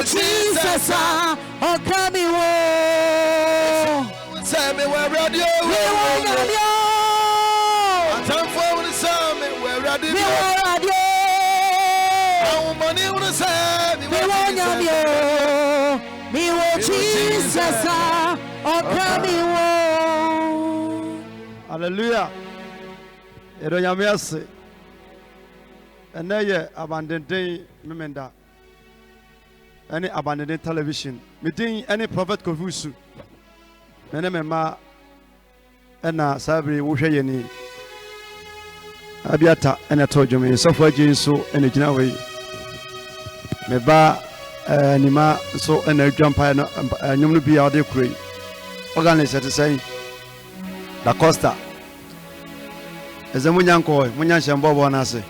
Jesus, oh, come me where radio. Time for the same where radio. Our money on the same. Me want Jesus. Hallelujah. Eroyamiase. Eneye abandoned memenda. Any abandoned television. Meeting any prophet Kofusu. Menemema ena sabri wuhweyeni. Abiata ena tojo me so for jinso ena gina we. Meba nima so ena dwampa no nyum no bia ode kurei. Organize to say Da Costa. Eze munyanko munyanshe mbobo na se.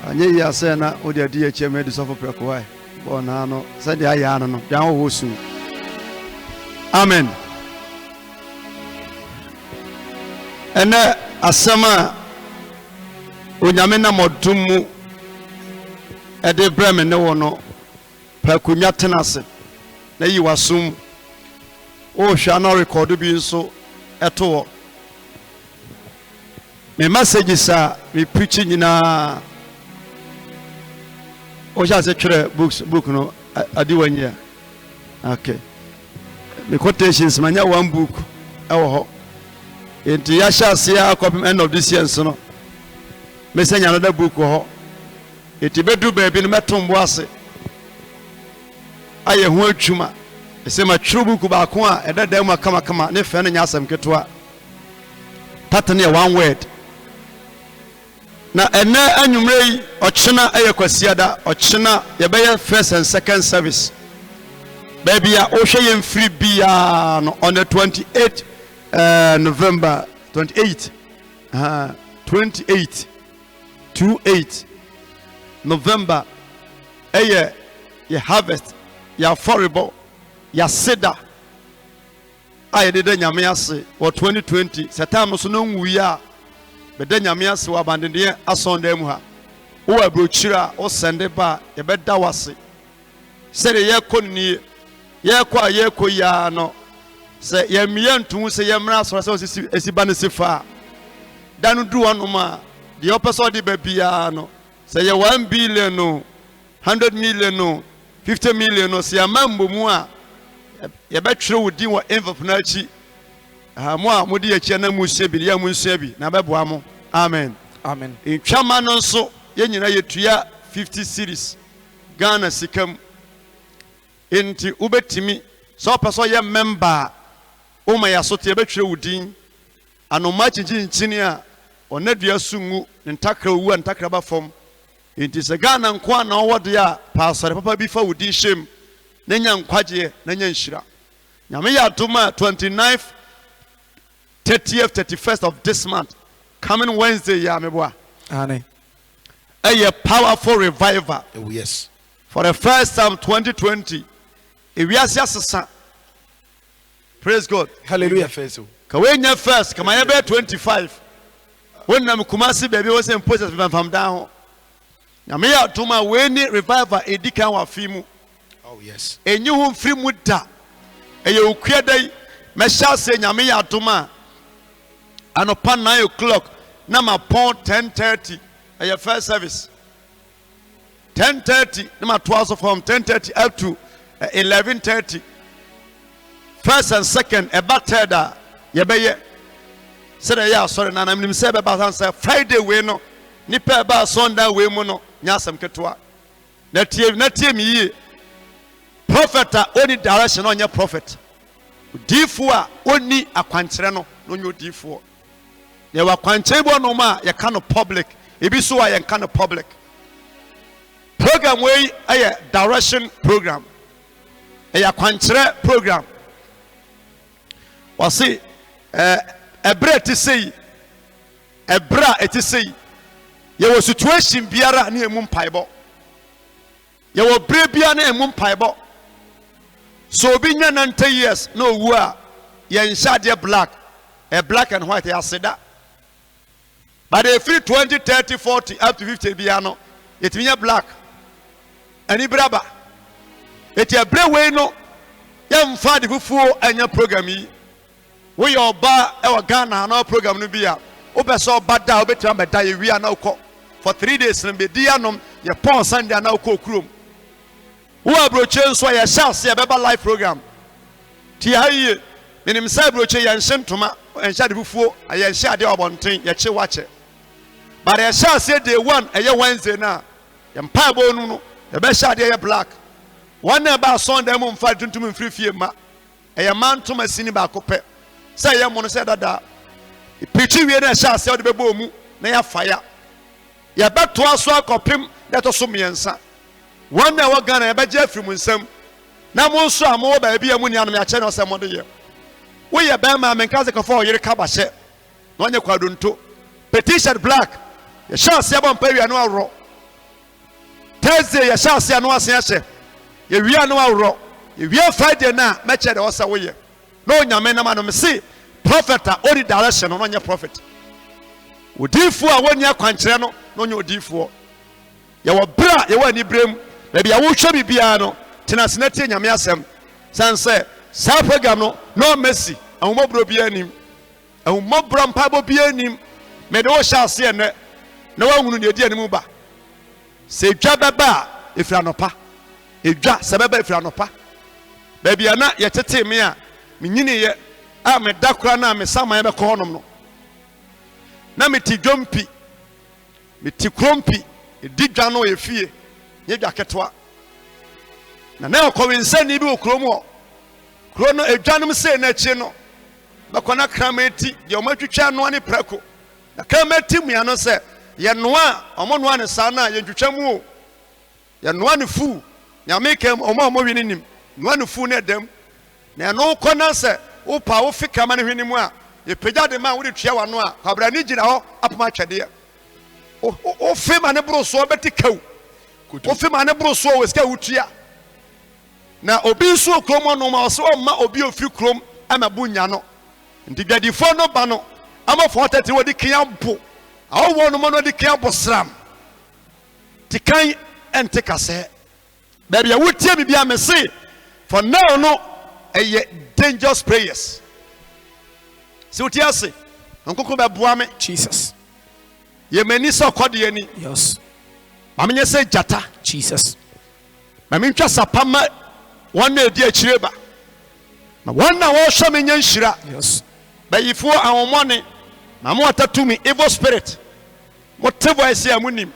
Anye ya se na odi adi eche me di sofo preko wai. Bo na no se dia ya no no dan wo su. Amen. Ene asema onyame na modumu ede breme ne wo no pakunya tenase na yi wasum o hwa na record bi nso eto me messages a me preaching nyina o ja se twere book no adi wanya okay me quotations manya one book ewo ho enti ya sha se akopim end of this year nso no me senya another book ho enti bedu ba bi no metombo ase aye ho atwuma ese ma trubuku ba ko a ededa mu kama ne fe no nya asem keto pattern ya one word na ene anwumre yi ochena aye kwasiada ochena ye be first and second service baby ya o hwe yem free bia no on the 28th November 28 28 November aye ye harvest ya forrible ya seda aye de nyame ase for 2020 setam so no nwu ya be de nyame ase wa bandede asonda mu ha wo abrochira o sende ba ye be da wase se de ye konni ye kwa ye koya no se ye miantu se ye mra so se esiba ne sefa danu du onoma de opeso de ba bia no se ye 1 billion no 100 million no 50 million no se amambo mu a ye betwere wodi wo envelope na chi mo a modi ya chi na mu hye bi ya mu hye bi na beboa mo amen Amen. Intwama no nso ye nyina yetua 50 series Ghana sikam enti ubetimi so person ye member o ma ya so te betwere wodin anoma chinchin a onadua sungu ntakra wu ntakra ba fom enti se Ghana nko na wode a pastor papa bi fa wodin shem na nya nkwaje na nya nshira nyame ya tuma 29th 30th 31st of this month coming Wednesday ya meboa Amen. A powerful revival. Oh yes. For the first time 2020 we are sasa. Praise God. Hallelujah. Kawenya first kama yebe 25 when na Kumasi baby was in process from down nyame ya tuma weni revival edika wa fimu. Oh yes. Enyu hu free muda eye okua dai me sha se nyame ya tuma anopa 9 o'clock na ma pon 10:30 eye first service 10:30 na ma 12 from 10:30 up to 11:30 first and second about third ye be ye say ya sorry na nim say be ba say Friday we no nipa ba Sunday we mu no nya asem ketwa na tie mi yi prophet oni direction onye prophet difo a oni akwankyere no onye odifo ye wa kwankyere bo no ma ye ka no public ebi so ye ka no public program we aye direction program aye akwankyere program wasi ebra ti sei ebra eti sei ye wo situation biara na emu mpaibo ye wo bre bia na emu mpaibo so obi nya 90 years no wu a ye nshade black black and white ya seda but if 20 30 40 up to 50 bia no it mean black ani braba eti ebre we no ɛmfa de fufuo anya program yi woyɛ ɔba ɛwɔ Ghana na program no bi a wopɛ sɛ ɔba da wobɛtumi bɛda yɛ wia na wokɔ for 3 days no bɛdi anom yɛ pɔn Sunday na wokɔ kurom wo abrɔkye nso yɛ hyɛ ase yɛbɛba live program ti ha yie menim sɛ abrɔkye yɛ nhyɛ ntoma ɛnhyɛ de fufuo yɛ nhyɛ adeɛ ɔbɔnten yɛkye wakyɛ but yɛ hyɛ ase day 1 ɛyɛ Wednesday na yɛ mpaebɔ no yɛbɛhyɛ adeɛ yɛ black one na ba Sunday mu mfa tuntum mfirifie ma ɛyɛ mantom asini baako pɛ sɛ yɛ mo no sɛ dada pichi wie na hyɛ ase ɔde bɛbɔ mu na yɛ fire yɛbɛto aso akɔpem na ɛtɔ so mmiɛnsa one na wɔ Ghana yɛbɛgye afiri mu nsam na mo nso a mo wɔ baabi a mo ni anom yɛakyɛ na ɔsɛ mo de yɛ woyɛ bɛrima menka sɛ kɔfa ɔyere ka bahyɛ na ɔnyɛ kwadonto petition black yɛhyɛ ase abɔ mpa wie no aworɔ Thursday yɛhyɛ ase ano ase ahyɛ yɛwie no aworɔ yɛwie Friday na mɛkyɛ de ɔsɛ woyɛ na onyame nam anom se prophet a ɔdi direction no ɔnyɛ prophet odiifo a wɔnyɛ akwankyerɛ no na ɔnyɛ odiifoɔ yɛwɔ bra yɛwɔ ani brem baabi a wohwɛ bibiara no tena ase na tie nyame asɛm san sɛ saa program no na ɔmɛsi ahomɔborɔ biara anim ahomɔborɔ mpaebɔ biara anim mede wohyɛ ase ɛnɛ na woahunu ne ɛdi anim ba sɛ dwa bɛba a ɛfiri anɔpa edwa sɛ bɛba ɛfiri anɔpa baabi a na yɛtete me a menyiniyɛ a meda kora na me saman bɛkɔ hɔnom no na meti dwompi meti krompi ɛdi dwa no yɛ fie nyɛ dwa ketewa na ɔkɔwensani bi wɔ kurom hɔ kuro no edwanom sei n'akyi no bɛkɔ na krama eti deɛ ɔmo atwitwa noa ne prɛko na krama eti mua no sɛ yɛnoa ɔmo noa ne saa na yɛntwitwa mu o yɛnoa ne fu nyame kam ɔmo wi ne nim noa ne fu ne dam na ɛno kɔ na sɛ wopa wo fi krama ne hwene mu a yɛpagya de ma wo de tua wano a kwabra ne gyina hɔ apoma atwɛdeɛ o fi ma ne boro so bɛte kaw o fi ma ne boro so wɔ sika wotua na obi nso krom no ma ɔsɛ ɔma obi ofiri krom ama bunya no nti dwadifo no ba no ama fo tete wodi kian bo awɔ no mo no di kian bo sram tikan ente kase baabi a wotie bibia me se for now no ɛyɛ dangerous prayers so wotie ase nkoko bɛboa me Jesus. ye mani sɛ kɔde ani Yes. ma menye sɛ jata Jesus. ma mentwa sapama one na edi akyire ba na one na wɔhwɛ me nya nhyira Yes. bayifo ahomɔne na mo atatumi evil spirit mo te voice ya munim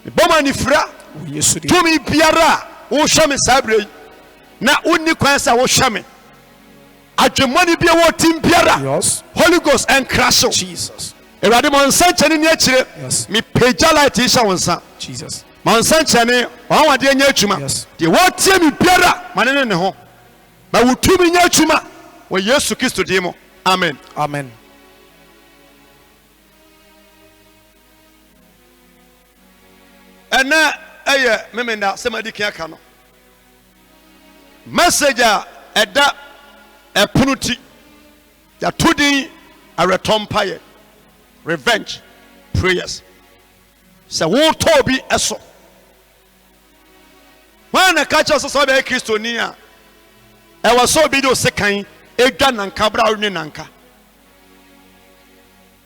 me boma ni fra Yes. tumi biara wo hwɛ me sabre na onni kwan sɛ wo hwɛ me adwemmɔne bia wo tim biara Yes. Holy Ghost and crash Jesus. Erade mo nsa kyene ni akyire Yes. me pagya light hyɛ wo nsa Jesus. ma nsa kyene wɔn wade nya atwuma Yes. de wɔtie me biara ma ne ho ma wotumi nya atwuma wɔ Yesu Kristo din mu amen. Amen. ɛna ɛyɛ memenda sɛ madi kia ka no message a ɛda ɛpono ti yɛato din awerɛtɔ mpaeɛ revenge prayers sɛ wotɔɔ bi ɛso wɔn na ka kyerɛ sɛ sɛ wɔbɛyɛ kristoni a ɛwɔ sɛ obi de osekan edwa nanka bra ɔne nanka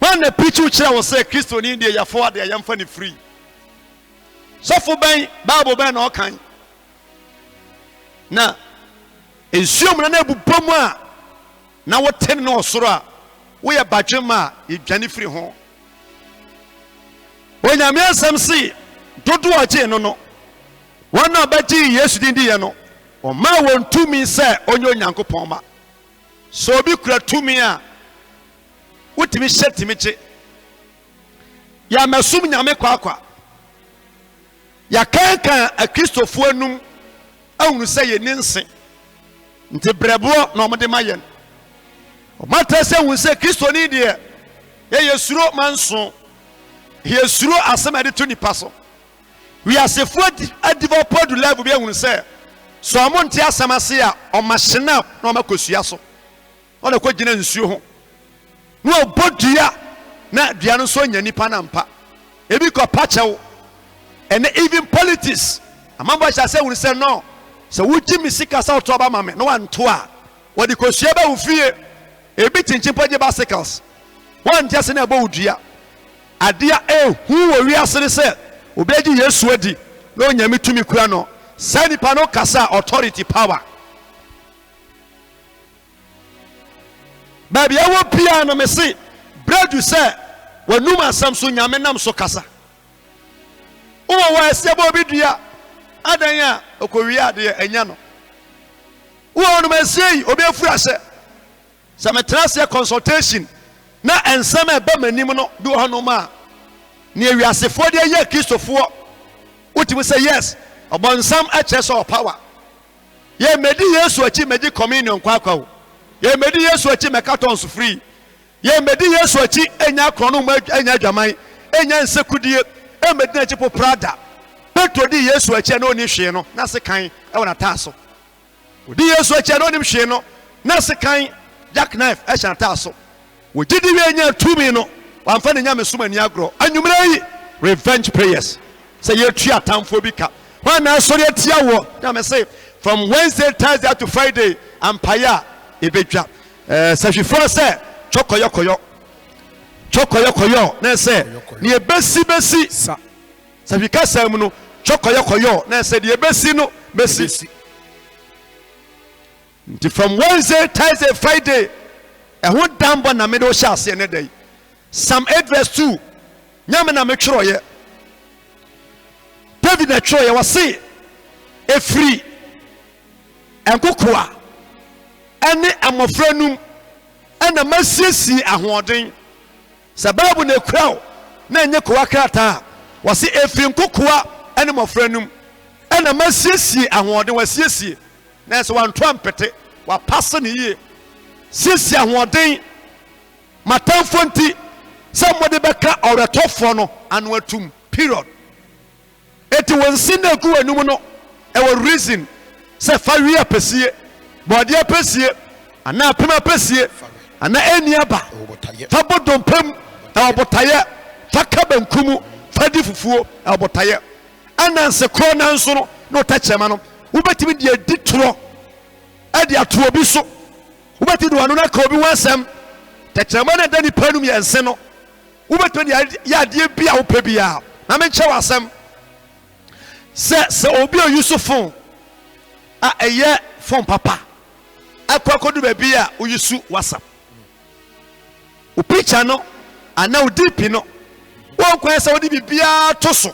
wɔn na pikyi kyerɛ wɔ sɛ kristoni deɛ yɛfo adeɛ yɛmfa ne free sɔfo bɛn bible bɛn na ɔkan na nsuo mu na ebubɔ mu a na wote ne ɔsoro a woyɛ badwem a yɛdwane firi ho onyame asɛm si dodo ɔgye no wɔn a bɛgye Yesu din di yɛ no ɔma wɔn tumi sɛ ɔnyɛ Onyankopɔn ma so obi kura tumi a wotumi hyɛ tumi kye yɛamɛsom nyame kwakwa yɛkankan akristofoɔ anum ahunu sɛ yɛni nse nti brɛboɔ na ɔmode ma yɛn ɔmata sɛ hu sɛ kristoni deɛ yɛyɛ suro ma nso yɛsuro asɛm a ɛde to nipa so wiasefoɔ adivopo du level bi ahunu sɛ so ɔmo nte asɛm ase a ɔmahyena na ɔmakɔsua so ɔna kɔgyina nsuo ho na ɔbɔ dua na dua no nso nya nipa na mpa ebi kɔpa kyɛw and even politics amamba hyɛ sɛ hunu sɛ no So we give me sick as out to Obama, no one to what the Koshiaba will fear a bit in Chimpaji bicycles. One just in a bodia. A dear who will reassert said, Obeji yes, sweaty, no yami to me crano, Sani Pano Casa authority power. Baby, I will piano me see. Bread you say, when Numa Samsung Yamenam so casa. Oh, why is your Bobby dear? Adanya, Okoria dear, and Yano. Who may say, Obe Frase, some tracia consultation, na and some Bemanimono do Hanoma. Near us a 40-year kiss of 4. What we say yes, upon some access or power. Ye medi yes to achieve magic communion quaco. Ye medi yes to achieve cartons free. Ye medi yes to achieve enya chrono enya jamai, enya secudi, a medinachipo prada. Petro di yes to achieve no nishino, nasa kind, I want a tassel. Di yes to achieve no nishino, nasa kind, jackknife, as a tassel. We did the 2 minutes. I'm finding Yam Suman Yagro. And you may revenge prayers. Say you're chia time for Bika. When I saw your Tiawo, I say from Wednesday, Thursday to Friday, and Paya, Ibija. So she first said, Chokoyokoyo. Chokoyokoyo. Then say, near Bessi. So if you can't say, Chokoyokoyo. Then said, near Bessino, Bessi. From Wednesday, Thursday, Friday, and what damn one a middle shall see any day. Psalm 8 verse 2. Nyamena make sure ye. David na sure ye was say a free and kokwa ane amofranum and a masisi ahoden. Sababu ne kraw na nye kwa krata was say a free kokwa ane amofranum and a masisi ahoden was sisi. Na so one trumpet wa pass ne ye. Sisi ahoden matamfonti somebody beka or a top fono and what to period. It was sin a good no our reason say 5 year pesie body pesie and now pima pesie and na eniaba fabo dompem na obotaye fakaba nkumu fadi fufuo na obotaye ananse kro nanso no tachema no ubetimi de ditro ade ato bi so ubeti do anu na ka obi wansem tachema na dani panum yense no ubetimi ya de bia wo pa bia na me che wasem se obi o Yusufon a eye fon papa akwakodu ba bia o Yusu WhatsApp o picture no ana o deep no won kwa se o di bia to so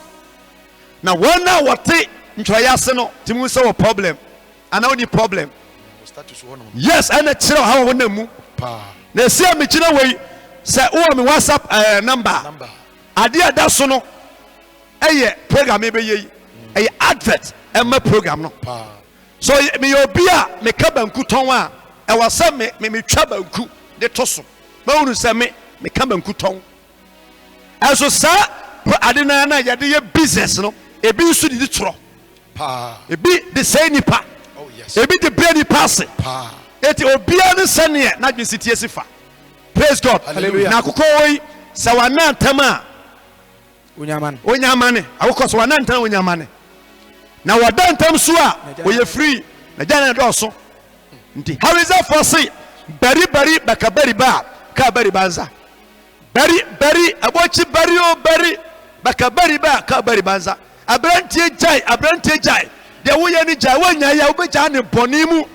na wona wote ntwayase no timu se wo problem ana oni problem yes ana kire ha wona mu na se me kire wei se wo me WhatsApp number ade ada so no eye program e be yi eye advert emma program no so me obia me ka banku ton a e wasa me twa banku de to so ma wonu se me ka banku ton aso sa ade na yade ye business no ebi su di tro ebi de say nipa oh yes ebi de brain pass eti obia ne sene na dwesitie sifa praise God hallelujah na kokoi sa wana ntama onyamane akokọ so wana ntama onyamane na wadantam so a we free na jana do so nti how is that for say bari baka bari ba ka bari banza bari abochi bari o bari baka bari ba ka bari banza abrantie jai de wo ye ni jai wanya ya obeja ne bonimu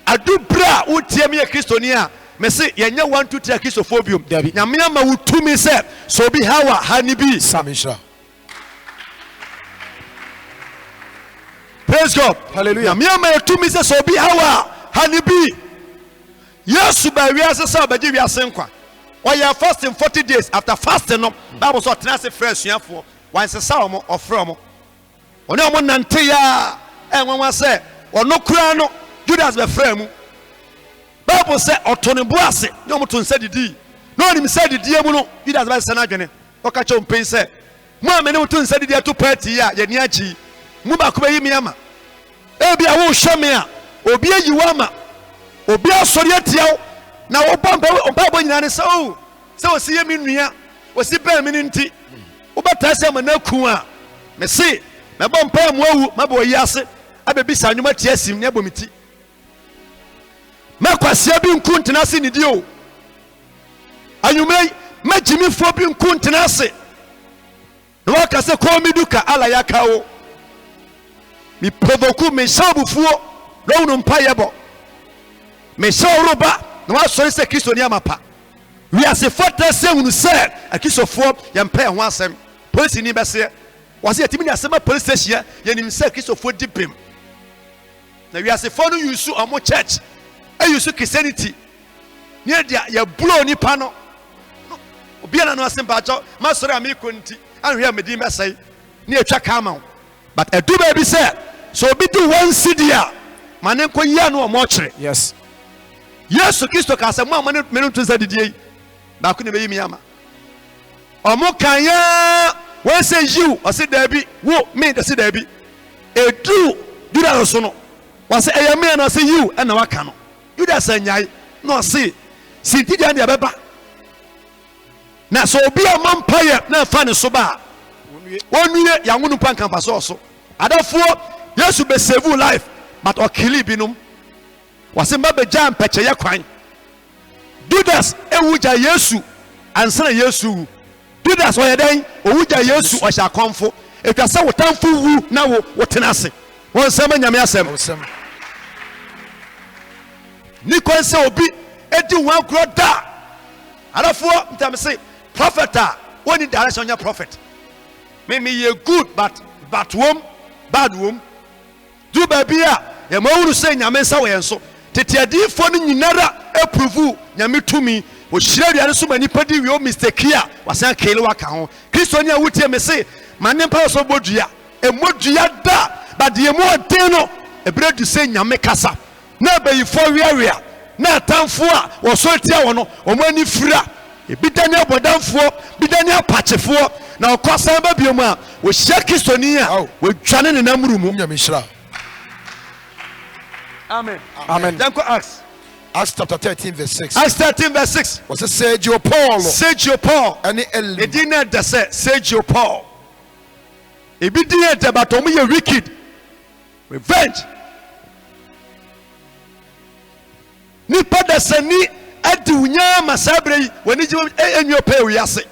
adubra utie me kristoni a me se yenye 1 2 3 kristophobium nyame ama wutumi se so bi hawa hanibi samisha. Praise God. Hallelujah. Me am to me say so be hawa hanibi. Yes, by we as say ba give you asenkwa. Or you are fasting 40 days after fasting no Bible so tenase fresh yafo. Wan se sa omo ofre omo. Oni omo nante ya enwanwa say ono kura no Judas be frɛ mu. Bible say otonebo ase no omo to nsa didi. No oni nsa didi emu no Judas be se na dwene. Oka che ompen say mo amene mo to nsa didi ato party ya ye ni achi. Mu ba ko be yimi ama ebi a wo hweme a obi ayiwa ma obi asori atiaw na wo bomba nyina ne se o se o si yemi nua o si ba mi nti wo bata se ma na ku a me se me bomba mu awu ma bo yi ase abebisa anwuma tie sim ne abomiti makwasia bi nku ntena se ne dio anwuma magimifo bi nku ntena se no waka se ko miduka ala yakawo mi provoku me shabufuo no unu mpayebo me shawruba no asori se Kristo ni amapa wi ase fata se unu se akisofo ye mpa ho asem police ni bese wase yatimi ni asema police station ye nim se akisofo dipem na wi ase fo no yusu omo church ayusu Christianity ni dia ya blow ni pa no obia na no asem ba cho masori amiko nti anhwe amedi mesai ni atwa kama but edu ba bi se so obi do one city a mane ko ya no omo kire Yes. Yesu Kristo ka se mo amane menu to za didie ba ko ne be yimi ama omo kan ya we say you o se da bi wo me da se da bi edu Judas so no wa se eya me na se you e na waka no Judas anyai no se sinti dia ne beba na so obi amampaye na fa ne so ba onue ya ngunu pankan pa so adafo Yesu be save life but o kill binum wase mba jam peche ye kwan Judas ewuja Yesu ansana Yesu Judas o yeden owuja Yesu o sha konfo etwa se wotamfo wu na wo tenase won sema nyame asem ni kon se obi edi wan kro da adafo ntam se prophet woni direction nya prophet me ye good but wom bad wom do babia ye mawuru se nyame nsa wo yenso tete adifo no nyinara approve nyame tumi o hire duane so mani padi wi o mistake a wasan kele waka ho Kristo ni awutie me se mane pa so bodua emodua da but ye mo den no ebredu se nyame kasa na bayifo wiawia na atamfo a wo so tia wo no o mani fira ebidani abodamfo bidani apachefo na okosan ba biom a wo hia Kristo ni a wo dwane ne namurumu Nyame hira. Amen. Amen. Then go Acts chapter 13 verse 6. Acts 13 verse 6. Was it Sergio Paul? Any Eli. Edina de say Sergio Paul. Ebidina de batomu ye wicked. Revenge. Ni pada sani adi unya masabre woni ji enyo pe wi ase.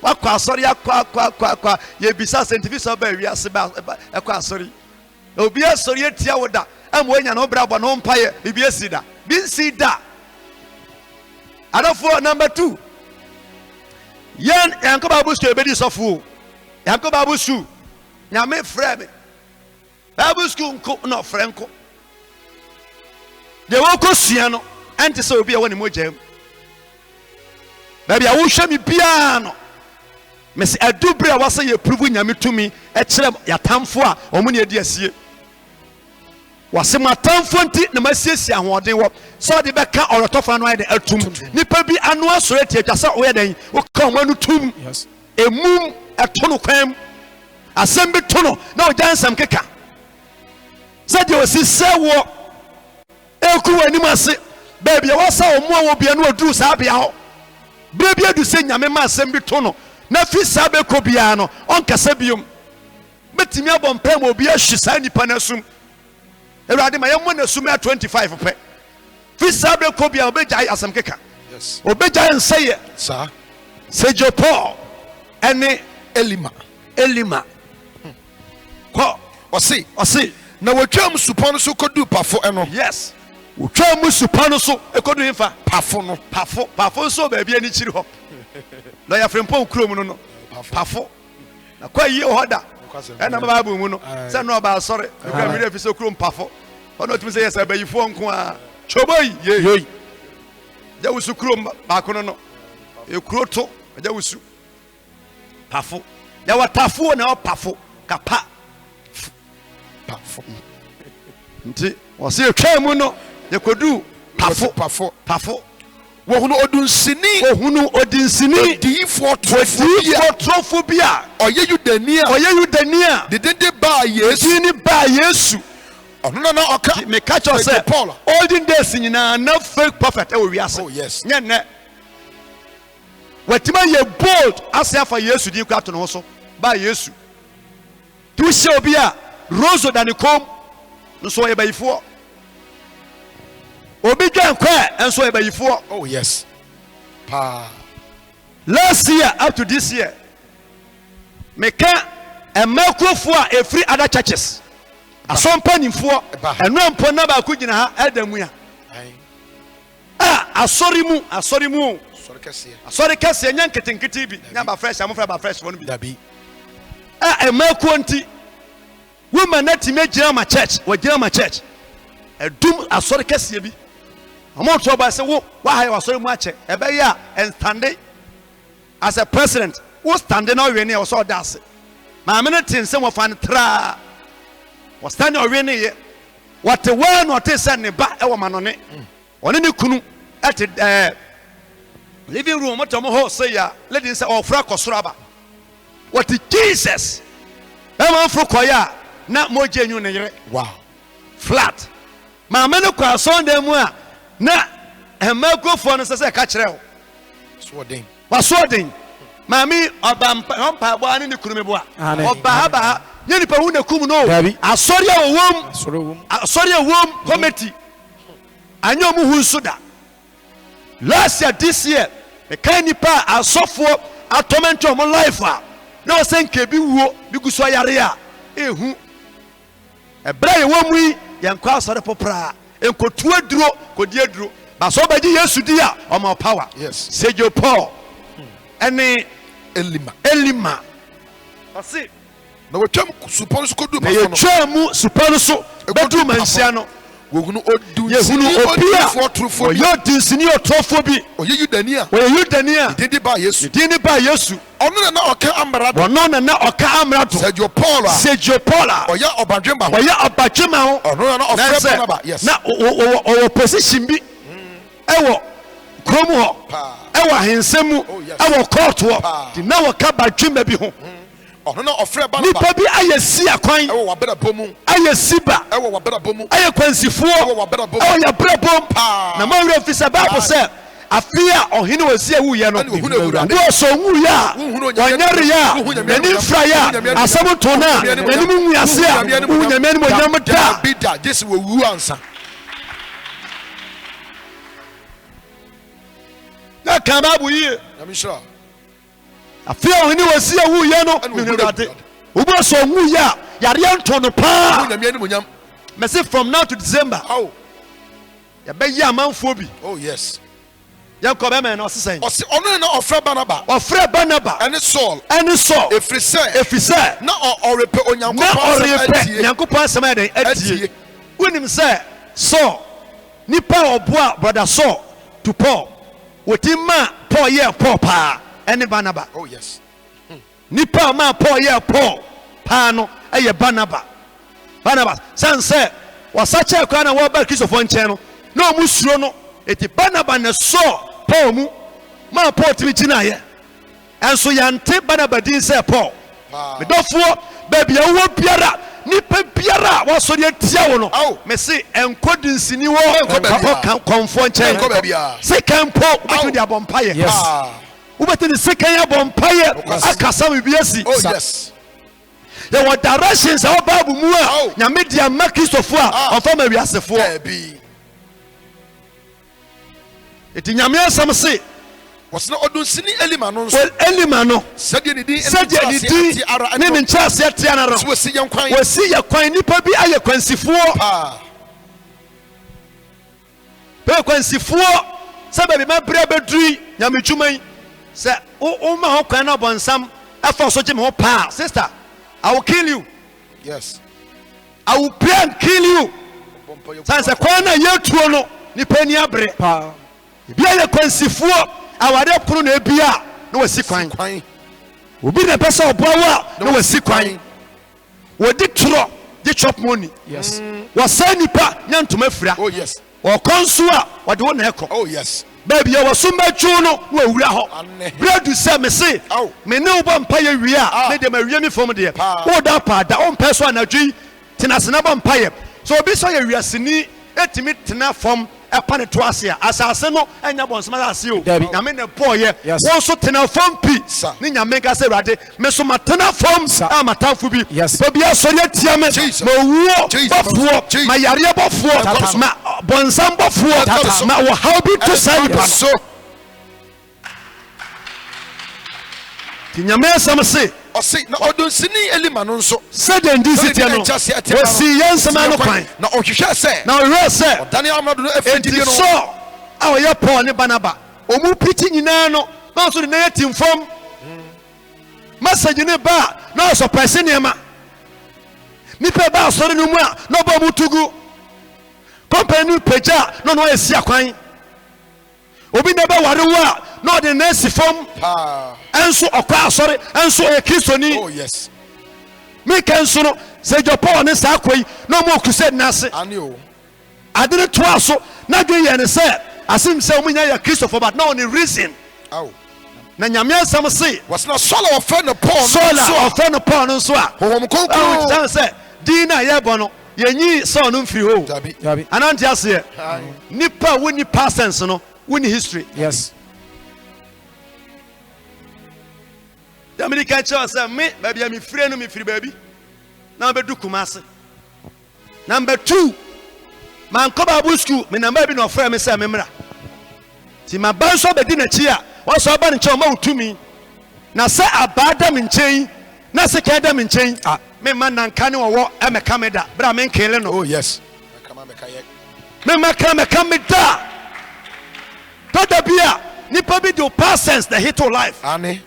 Wakwa asori akwa ye bisa scientific so ba wi ase ba akwa asori. Obi asori etia woda amo nya no bra bo no mpaye bibi asida. Bin sida. Adofo number 2. Yan yanko babu stu ebedi sofu. Yanko babu stu. Nyame frɛ me. Babu stu nko no frɛ nko. De woko sua no ante se obi a woni mogam. Baby a wo hwɛ me bia no. Me se adubre a wasa ye prove nyame tumi e kyerɛ ya tamfo a omo ne adi asie. Wase matamfo nti na masiesie ahoɔden wɔ so de bɛka ɔrɔtɔfa no ayɛ de atum nipa bi ano asɔre tie twa sɛ oyɛ den wo ka ɔmo no tum Yes. emum ɛto no kwam asɛm bi to no na ɔgya nsɛm keka sɛ de osi sɛ wɔ eku wɔ anim ase baabi a wasa ɔmo a wɔ bia no aduru saa bea hɔ bere bi adu sɛ nyame ma asɛm bi to no na fi saa bɛkɔ bia no ɔnkasa biom betimi abɔ mpɛ ma obi ahwi saa nipa no asum Erade ma yemo na suma 25 pe. Fi sabre ko bia obejai asem keka. Yes. Obejai nseye. Sir. Sergio Paul ene Elima. Ko osi na wotwam supon so kodu pafo eno. yes. Wotwam supano so ekodu himfa Pafo no. Pafo so ba bia ni chiri ho. Na ya frempon krom no no. Pafo. Na kwa yi oda. And I'm about Muno, send no about sorry. You can read if it's so crum puffo. Or not to say, yes, I bet you phone. Choboy, yea. There was a crum back on no. You croto, there was puffo. There were taffo now puffo, capa. Pafo. Was here Camuno, you could do puffo. Wohunu odinsini difo trophobia oye yudania didende ba Yesu ono na oka me catch us Paul olden days nyina na fake prophet e we ase oh yes nye ne watima ye bold ase afa Yesu di kwato no so ba Yesu tu she obi a roso da ne kom nso ɔyɛ bayifoɔ obi dwan kɔ nso ɔyɛ bayifoɔ. Oh yes. Pa. Last year up to this year meka emakuofoɔ a every other churches asɔmpanimfoɔ ɛno mpo na baako gyina ha ɛda mu ya asɔre mu asɔre kɛseɛ nya nketenkete bi nya ba fresh amofra ba fresh wɔn bi dabi emakuo nti woman na time gyina ma church wɔgyina ma church ɛdum asɔre kɛseɛ bi ɔmo to ba sɛ wo wa ha asɔre mu akyɛ ɛbɛyɛ a enstande as a president wo stande na ɔwɛ ne ɔsɔ ɔda ase maame ne te nsɛm wɔfa ne tra wɔstande ɔwɛ ne yɛ wɔte wɔn na ɔte sɛ ne ba ɛwɔ ma no ne ɔne ne kunu ɛte living room ɔmo tɔmo hɔ sɛ ya lady sɛ ɔfra kɔsoro aba wɔte Jesus ɛma mforo kɔyɛ a na mogye nyu ne yere wow flat maame ne kɔ asɔndan mu a na ɛmagofoɔ no sɛ sɛ ɛka kyerɛ wo so den wasoɔden maame ɔba mpa bɔ ane ne kunu me boa ɔba ha ba ha nyɛ nipa hu na kum no asɔre a wɔm committee anyɛ ɔmo hu nso da last year this year meka nipa a asɔfoɔ atɔmɛnti ɔmo life a na ɔsɛ nke bi wuo bi gu so ayare a ehu ɛbrɛ yɛ wɔ mu yi yɛn kɔ asɔre popra nkotua duro kodie duro baso bɛgye Yesu di a ɔmo power yes Sejo Paul ɛne Elima ɔsi na wɔtwam supɔn so kodu na pasɔ no yɛtwa mu supɔn so bɛdu manhyia no wɔhunu odu yɛhunu obi a ɔyɛ ɔyɛ odinsini ɔtɔfoɔ bi ɔyɛ Yudani a ɔyɛ Yudani a didi ba Yesu dini ba Yesu ɔno na ɔka amrado ɔno na ɔka amrado Sejo Paul a ɔyɛ ɔbadwemba ho ɔyɛ ɔbadwemba ho ɔno na ɔfrɛ Barnaba yes na ɔwɔ position bi ɛwɔ kurom hɔ ɛwɔ ahensɛm mu ɛwɔ court hɔ di na wɔka badwemba bi ho ɔno na ɔfrɛ Barnaba nipa bi ayɛ si akwan ɛwɔ wabɛrɛbɔ mu ayɛ siba ɛwɔ wabɛrɛbɔ mu ayɛ kwansifoɔ ɛwɔ wabɛrɛbɔ mu ɛwɔ yɛ brɛbom na mawura fi sɛ Bible sɛ afi a ɔhene wɔ si awuyɛ no wo ɔsɔ nwuyɛ a ɔnyɛreyɛ a n'ani mfrayɛ a asɛm to no a n'anim nwuase a wohu nyame anim onyam da bi da gyesi wɔwu ansa na ka Bible yie nyamenhyira afi a ɔhene wɔ si awuyɛ no menurade wo bɔ sɔ nwuyɛ a yareɛ nto no paa nyame anim onyam mɛse from now to December oh yɛbɛyɛ amanfoɔ bi oh yes yɛnkɔ bɛma na ɔsesɛn ɔsi ɔno na ɔfrɛ Barnaba ɔfrɛ Barnaba ɛne Saul ɛfiri sɛ na ɔrepɛ na Onyankopɔn ɔrepɛ Nyankopɔn asɛm ayɛ dɛn atie wonim sɛ Saul nipa a ɔboa brother Saul to Paul wɔti ma Paul yɛ Paul paa ɛne Barnaba oh yes nipa a ma Paul yɛ Paul paa no ɛyɛ Barnaba san sɛ wɔsakyɛ kwan na wɔba Kristofoɔ nkyɛn no na ɔmo suro no eti Barnaba na Saul Paul mu ma Paul timi gyinaeɛ ɛnso yɛnte Barnaba din sɛ Paul medɔfoɔ baabi a wowɔ biara nipa biara a wɔsɔre atia wo no mese ɛnkɔ dinsini wɔ kɔnfoɔ nkyɛn sekan mpo wobɛtumi de abɔ mpayɛ wobɛtumi de sekan abɔ mpayɛ akasa biribi asi yɛwɔ directions a wɔ Bible mu a nyame de ama Kristofoɔ a ɔmfa ma wiasefoɔ eti nyame asɛm se wɔsena ɔdonsini Elima no nso Elima no sɛdeɛ ne din ne ne nkyɛaseɛ tea no wɔsi yɛ kwan nipa bi ayɛ kwansifoɔ bɛyɛ kwansifoɔ sɛ baabi mabrɛ bɛduri nyame dwuma yi sɛ woma ho kwan no ɔbɔnsam ɛfa so gye me ho paa sister I will kill you yes I will pray and kill you sane sɛ kwan no a yɛtuo no nipa ni abrɛ bia yɛ kwansifoɔ awade koro na ebia na wasi kwan obi na pɛsɛ ɔboa wo a na wasi kwan wɔdi toro di chop money yes wɔsɛ nipa nya ntoma fira oh yes ɔkɔ nso a wɔde wo na ɛkɔ oh yes baabi a wɔso mɛtwo no na wɔwura hɔ bredu sɛ me se me ne wo bɔ mpa yɛ wie a ne deɛ mawie me fam deɛ woda paada ɔmpɛ so anadwo yi tena ase na bɔ mpa yɛ so obi sɛ yɛ wiaseni etimi tena fam ɛpa ne to ase a asase no ɛnya bɔnsɛm asase o Dabi. nyame ne bɔɔyɛ Yes. wɔn nso tena fam pi Sir. ne nyame ka sɛ awurade me so matena fam Sir. a matamfo bi Yes. baabi asɔre atia me Jesus. ma owuo Jesus. bɔfoɔ Jesus. ma yareɛ bɔfoɔ Tata. ma bɔnsam bɔfoɔ Tata. ma wɔhaw bi to saa nipa no so nti nyame asɛm se ɔse na ɔdonsini elima no nso sɛdeɛ ndi si tiɛ no wɔsii yɛn nsɛm ano kwan na ɔhwehwɛ sɛ na ɔwerɛ sɛ ɔdane amrado no afiri enti gyidie no sɔ a ɔyɛ paul ne banaba ɔmu piti nyinaa no na ɔso de na yɛ timfam message ne ba a na ɔsɔpɛse nneɛma nipa ba asɔre no mu a na ɔbɔ mu tugu kɔmpani no pagya a na ɔno ɔyɛ si akwan obi na bɛware wo a na ɔde na asi fam paa ɛnso ɔkɔ asɔre ɛnso ɔyɛ kristoni oh yes meka nso no sɛ gya paul ne saa akɔ yi na ɔma ɔkrusade no ase ane o ade no toa so na dwe yɛ ne sɛ asɛm sɛ ɔmo nya yɛ kristofo but na ɔne reason awo na nyame asɛm se wɔsena sɔla wɔfrɛ no paul sɔla no so a ɔfɛ no paul no nso a honhom kronkron ɔkyerɛ sɛ din no a yɛbɔ no yɛnyi sɛ ɔno mfiri hɔ dabi Dabi. anante aseɛ Aye. nipa a wonni past tense no wonni history Yes. yamede ka kyerɛ sɛ me baabi a mefiri no mefiri baabi na mabɛdu Kumase number 2 mankɔ bible school me namba bi na ɔfrɛ me sɛ memmra nti maba nso bɛdi n'akyi a wɔsɛ ɔba ne nkyɛn ɔma wo tumi na sɛ abaa da me nkyɛn na sɛ kɛn da me nkyɛn Ah. memma nanka ne wɔwɔ ɛmɛka me da berɛ a menkele no oh yes Mɛkama mɛkayɛ. memma ka mɛka me da tɔda bi a nipa bi de wo past sense na hit wo life ane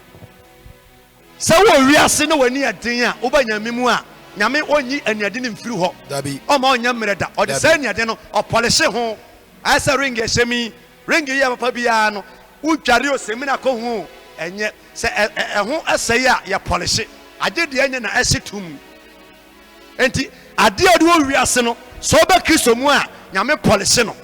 sɛ wɔ wiase na w'ani aden a wobɛnya me mu a nyame ɔnyi aniade no mfiri hɔ dabi ɔma ɔnyɛ mmerɛ da ɔde Dabi. saa aniade no ɔpɔlehye ho ayɛ sɛ ring ɛhyɛ mi ring yi a papa biara no wodware osɛmi akɔ ho ɛnyɛ sɛ ɛho ɛsɛe a yɛpɔlehye agye deɛ ɛnyɛ na ɛhye tom enti adeɛ a ɔde wɔ wiase no sɛ ɔbɛ kristo mu a nyame pɔlehye no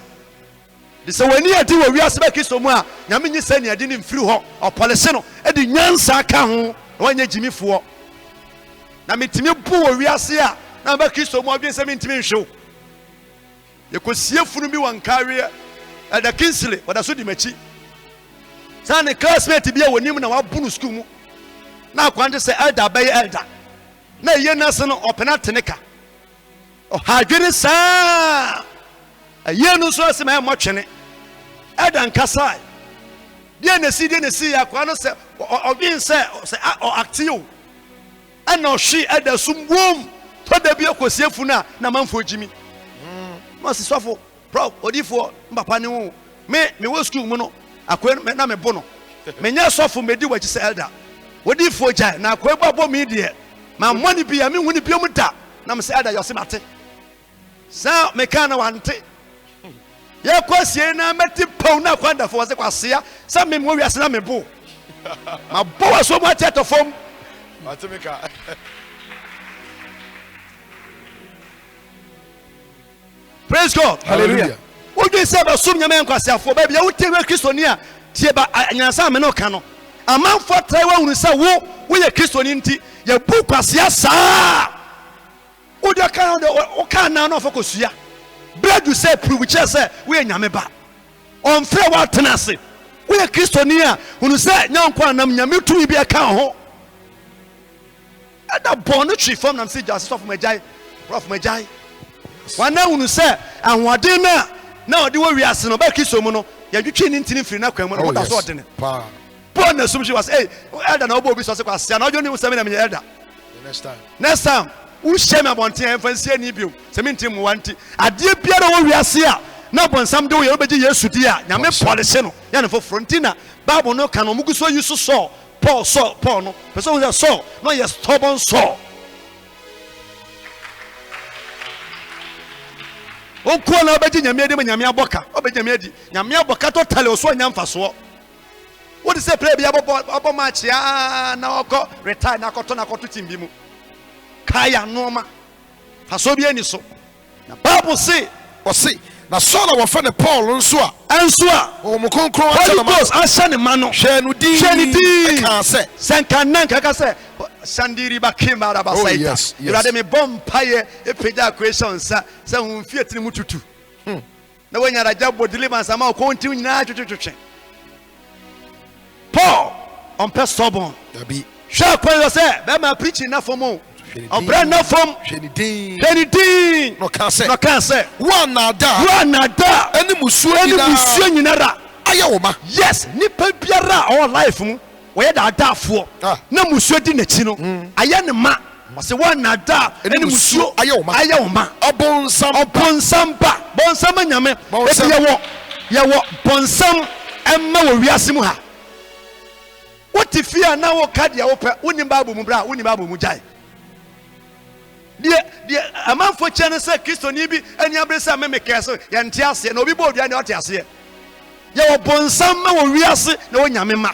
de sɛ w'ani ade wɔ wiase bɛ kristo mu a nyame nyi saa aniade no mfiri hɔ ɔpɔlehye no ɛde nyansa ka ho na wɔnyɛ gyimifoɔ na metumi bu wɔ wiase a na mba kristo mu ɔdwen sɛ mentumi nhwew yɛkɔsie funu bi wɔ nkareɛ ɛda Kingsley wɔda so di m'akyi saa ne classmate bi a wɔnim na wabo no school mu na akwante sɛ elder bɛyɛ elder na ɛyɛ nase no ɔpena tene ka ɔhadwene saa ɛyɛ no nso asɛm ɛyɛ mmɔtwene elder nkasae deɛ na si yɛ akwa no sɛ ɔdwen sɛ ɔakte o ɛna ɔhwe ɛda sum wom tɔda bi akɔsie funu a na manfoɔ gyimi masi sɔfo pro odifoɔ mpapa ne wo me wɔ school mu no akoe na me bo no menyɛ sɔfo medi wɔ akyi sɛ elder odifoɔ gyae na akoe bɔbɔ me deɛ ma mmɔ ne bia me hu ne bia mu da na me sɛ elder yɔse mate saa meka na wante yɛkɔ sie na mɛti pɔw na akwandafo wɔ sɛ kwasea sɛ me wɔ wiase na me bo ma bɔ wɔ so mu ate atɔ fam matemeka praise God Hallelujah. wodwen sɛ bɛsom nyame nkwaseafoɔ baabi a wotie wɛ kristoni a tie ba nyansa me ne woka no amanfoɔ trae woahunu sɛ woyɛ kristoni nti yɛbu kwasea saa wode ka woka naa na ɔfɔ kɔsua berɛ du sɛ purubu kyerɛ sɛ woyɛ nyame ba ɔmfrɛ woatena ase woyɛ kristoni a hunu sɛ nyankɔ anam nyame tumi bi ɛka ho ɛda bɔn no twi fam nam sɛ gya sɛ sɔfo magyae prɔfo magyae wana hunu sɛ ahoɔden no a na ɔde wɔ wiase no bɛɛ kristo mu no yɛdwetwe ne ntini mfiri n'akwan mu no oh woda so yes ɔdene paa bɔɔ na sum hye wɔ sɛ elda na wobɔ obi sɔ sɛ kwasea na ɔdwe ne mu sɛ me na menyɛ elda the next time next time wohyɛ me abɔnten ɛmfa nsie ni bio sɛ menti mmoa nti adeɛ biara wɔ wiase a na bɔnsam de woyɛ wobɛgye yesu di a nyame pɔlehye no yɛne foforɔ nti na bible no ka no ɔmugu so yi so sɔɔ paul no pɛ sɛ wohu sɛ sɔɔ na ɔyɛ stubborn sɔɔ onkuo na ɔbɛgye nyame adi ma nyame abɔka ɔbɛgye nyame adi nyame abɔka tɔtale ɔso anya mfasoɔ wode sɛ play bi abɔ match a na ɔkɔ retire na akɔtɔ team bi mu kaya nneɛma fasoɔ bi ani so na bible se ɔse na sɔla wɔfrɛ no paul nso a ɛnso a honhom kronkron ahyɛ holy no ma ghost ahyɛ ne ma no hwɛ no din hwɛ ne din ɛkaa sɛ sɛ nka nna nkaka sɛ sandiri bakima Oh, rabasaita yes, yes. awurade mebɔ mpaeɛ ɛpagya akoehyɛ nsa sɛ ho mfie tiri mu tutu na wanya raja bodile mansama ko ntim nyina twetwetwe Paul on pɛ stubborn Dabi. hwɛ kwan sɛ bɛma preaching na fomo ɔbrɛ na fom Shenidin. hwɛnidin No can say. na kan sɛ One nada. wanada Any musuo ɛne nyinaa. musuo nyinara Ayawoma. yes nipa biara a ɔwɔ life mu wɔyɛ daadaafoɔ Ah. na musuo di n'akyi no ayɛ ne ma ɔsɛ wanada ɛne musuo ayɛ wo ma Obonsam. ɔbɔnsam ba bɔnsam anyame Bɔnsam. ɛti yɛwɔ bɔnsam ɛma wɔ wiase mu ha wote fie a na woka deɛ wopɛ wonim bible mu bra wonim bible mu gyae deɛ amanfoɔ kyɛ no sɛ kristoni bi ani abere sɛ memekɛ so yɛnte aseɛ na obi bɔ odua ne ɔte aseɛ yɛwɔ bɔnsam ma wɔ wiase na wɔnyame ma